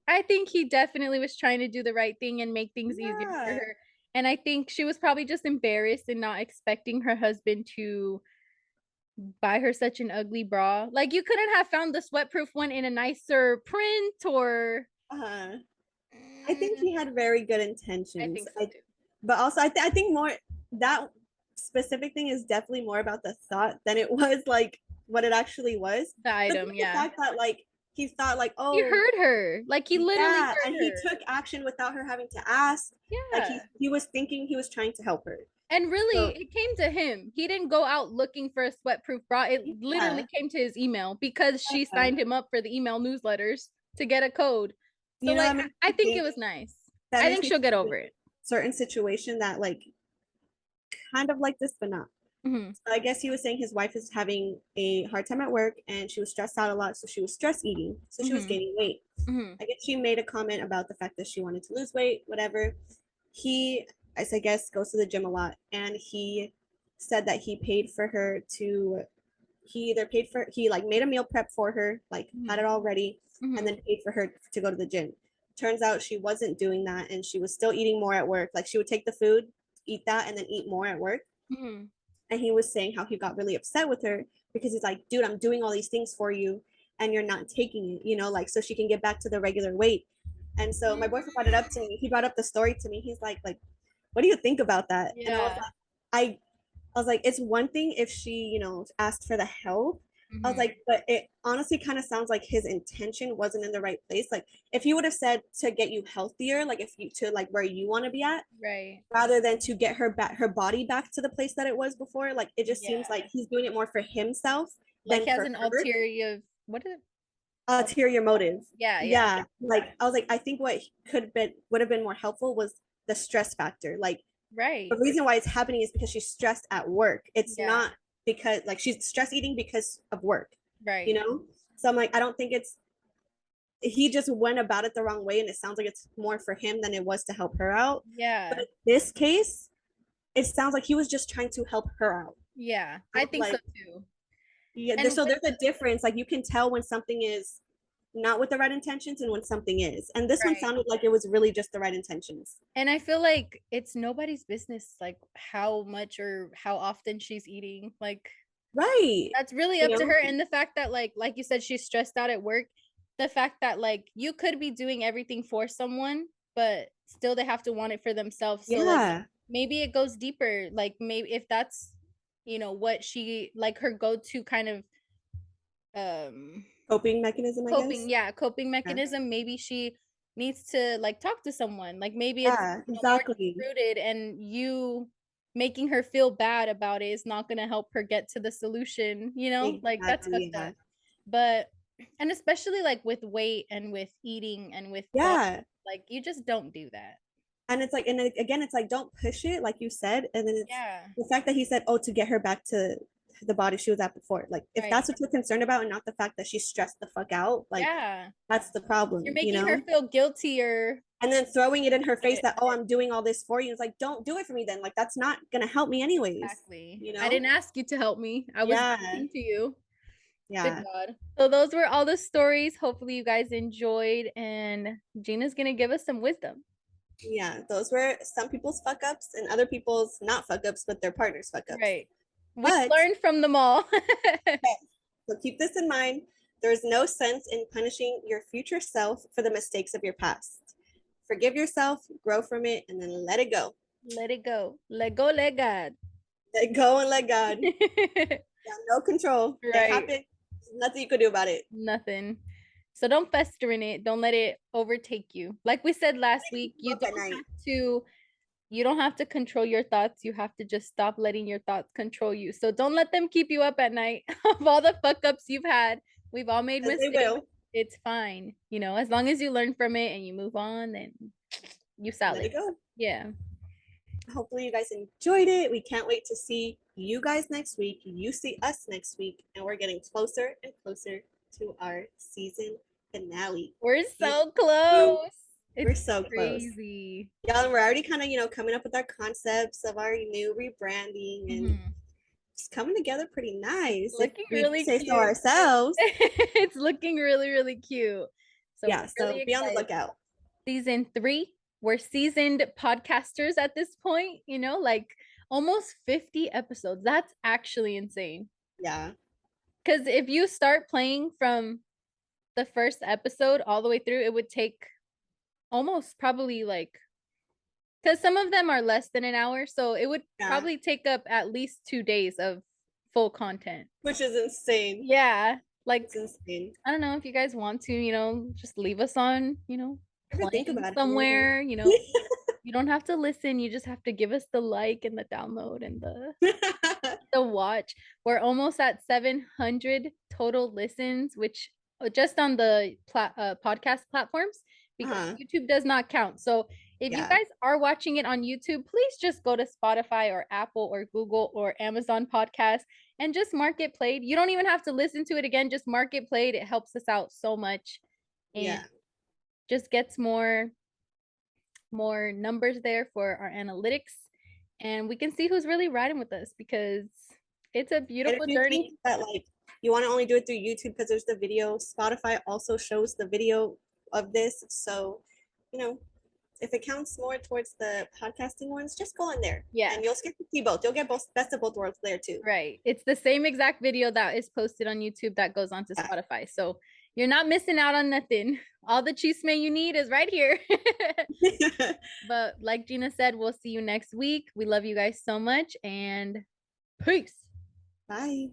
I think he definitely was trying to do the right thing and make things easier for her. And I think she was probably just embarrassed and not expecting her husband to buy her such an ugly bra. Like you couldn't have found the sweatproof one in a nicer print or I think he had very good intentions. I think so too. But also I think more that specific thing is definitely more about the thought than it was like what it actually was. The item, the fact that like he thought like, oh, he heard her. Like he literally heard and her. he took action without her having to ask. Yeah. Like he was thinking he was trying to help her. And really, it came to him. He didn't go out looking for a sweatproof bra. It literally came to his email because she signed him up for the email newsletters to get a code. So like, I think it was nice. I think she'll get over it. Certain situation that like kind of like this, but not. Mm-hmm. So I guess he was saying his wife is having a hard time at work and she was stressed out a lot, so she was stress eating, so she was gaining weight. I guess she made a comment about the fact that she wanted to lose weight, whatever. He, I guess, goes to the gym a lot, and he said that he paid for her to. He either paid for he like made a meal prep for her, like had it all ready, and then paid for her to go to the gym. Turns out she wasn't doing that, and she was still eating more at work. Like she would take the food, eat that, and then eat more at work. And he was saying how he got really upset with her because he's like, dude, I'm doing all these things for you and you're not taking it, you know, like so she can get back to the regular weight. And so my boyfriend brought it up to me. He brought up the story to me. He's like, what do you think about that? Yeah. And I was like, it's one thing if she, you know, asked for the help. I was like, but it honestly kind of sounds like his intention wasn't in the right place. Like if he would have said to get you healthier, like if you to like where you want to be at, right, rather than to get her body back to the place that it was before, like it just seems like he's doing it more for himself. Like he has an ulterior, what is it? Ulterior motive. Yeah. Like I was like, I think what would have been more helpful was the stress factor. Like right. The reason why it's happening is because she's stressed at work. It's not because like she's stress eating because of work. Right. You know? So I'm like, I don't think he just went about it the wrong way, and it sounds like it's more for him than it was to help her out. Yeah. But in this case, it sounds like he was just trying to help her out. Yeah, I think so too. Yeah, so there's a difference. Like you can tell when something is not with the right intentions and when something is. And this one sounded like it was really just the right intentions. And I feel like it's nobody's business like how much or how often she's eating. Like right. That's really up to her. And the fact that like you said, she's stressed out at work. the fact that like you could be doing everything for someone, but still they have to want it for themselves. So like maybe it goes deeper. Like maybe if that's, you know, what she like her go-to kind of coping mechanism, I guess. Coping mechanism. Maybe she needs to like talk to someone. Like maybe it's exactly rooted, and you making her feel bad about it is not going to help her get to the solution, you know? Like that's fucked up. But and especially like with weight and with eating and with body, like you just don't do that. And it's like, and again, it's like, don't push it, like you said. And then it's the fact that he said, oh, to get her back to the body she was at before. Like, if that's what you're concerned about and not the fact that she's stressed the fuck out, like, that's the problem. You're making her feel guiltier. And then throwing it in her face that, oh, I'm doing all this for you. It's like, don't do it for me then. Like, that's not going to help me anyways. Exactly. You know? I didn't ask you to help me. I was listening to you. Yeah. Good God. So those were all the stories. Hopefully you guys enjoyed, and Gina's going to give us some wisdom. Yeah, those were some people's fuck ups and other people's not fuck ups, but their partner's fuck ups. Right. We learned from them all. So keep this in mind. There's no sense in punishing your future self for the mistakes of your past. Forgive yourself, grow from it, and then let it go. Let it go. Let go, let God. Let go and let God. No control. It happened. Nothing you could do about it. Nothing. So don't fester in it. Don't let it overtake you. Like we said last week, you don't have to control your thoughts. You have to just stop letting your thoughts control you. So don't let them keep you up at night of all the fuck ups you've had. We've all made mistakes. It's fine. You know, as long as you learn from it and you move on, then you solid. Let it go. Yeah. Hopefully you guys enjoyed it. We can't wait to see you guys next week. You see us next week. And we're getting closer and closer to our season finale. We're so close. We're so crazy. Y'all, we're already kind of, you know, coming up with our concepts of our new rebranding and it's coming together pretty nice. Looking really cute. So ourselves. It's looking really, really cute. So yeah, so really be on the lookout. Season 3. We're seasoned podcasters at this point, you know, like almost 50 episodes. That's actually insane. Yeah. Because if you start playing from the first episode all the way through, it would take almost probably like, because some of them are less than an hour, so it would probably take up at least 2 days of full content, which is insane. Yeah, like it's insane. I don't know if you guys want to, you know, just leave us on, you know, think about somewhere, you know. You don't have to listen, you just have to give us the like and the download and the watch. We're almost at 700 total listens, which just on the podcast platforms, because YouTube does not count. So if you guys are watching it on YouTube, please just go to Spotify or Apple or Google or Amazon Podcast and just mark it played. You don't even have to listen to it again, just mark it played. It helps us out so much and just gets more numbers there for our analytics, and we can see who's really riding with us, because it's a beautiful journey. That like you want to only do it through YouTube because there's the video. Spotify also shows the video of this, so you know, if it counts more towards the podcasting ones, just go on there. Yeah, and you'll get to see both. You'll get both, best of both worlds there too. Right, it's the same exact video that is posted on YouTube that goes onto Spotify, so you're not missing out on nothing. All the chisme you need is right here. But like Gina said, we'll see you next week. We love you guys so much, and peace. Bye.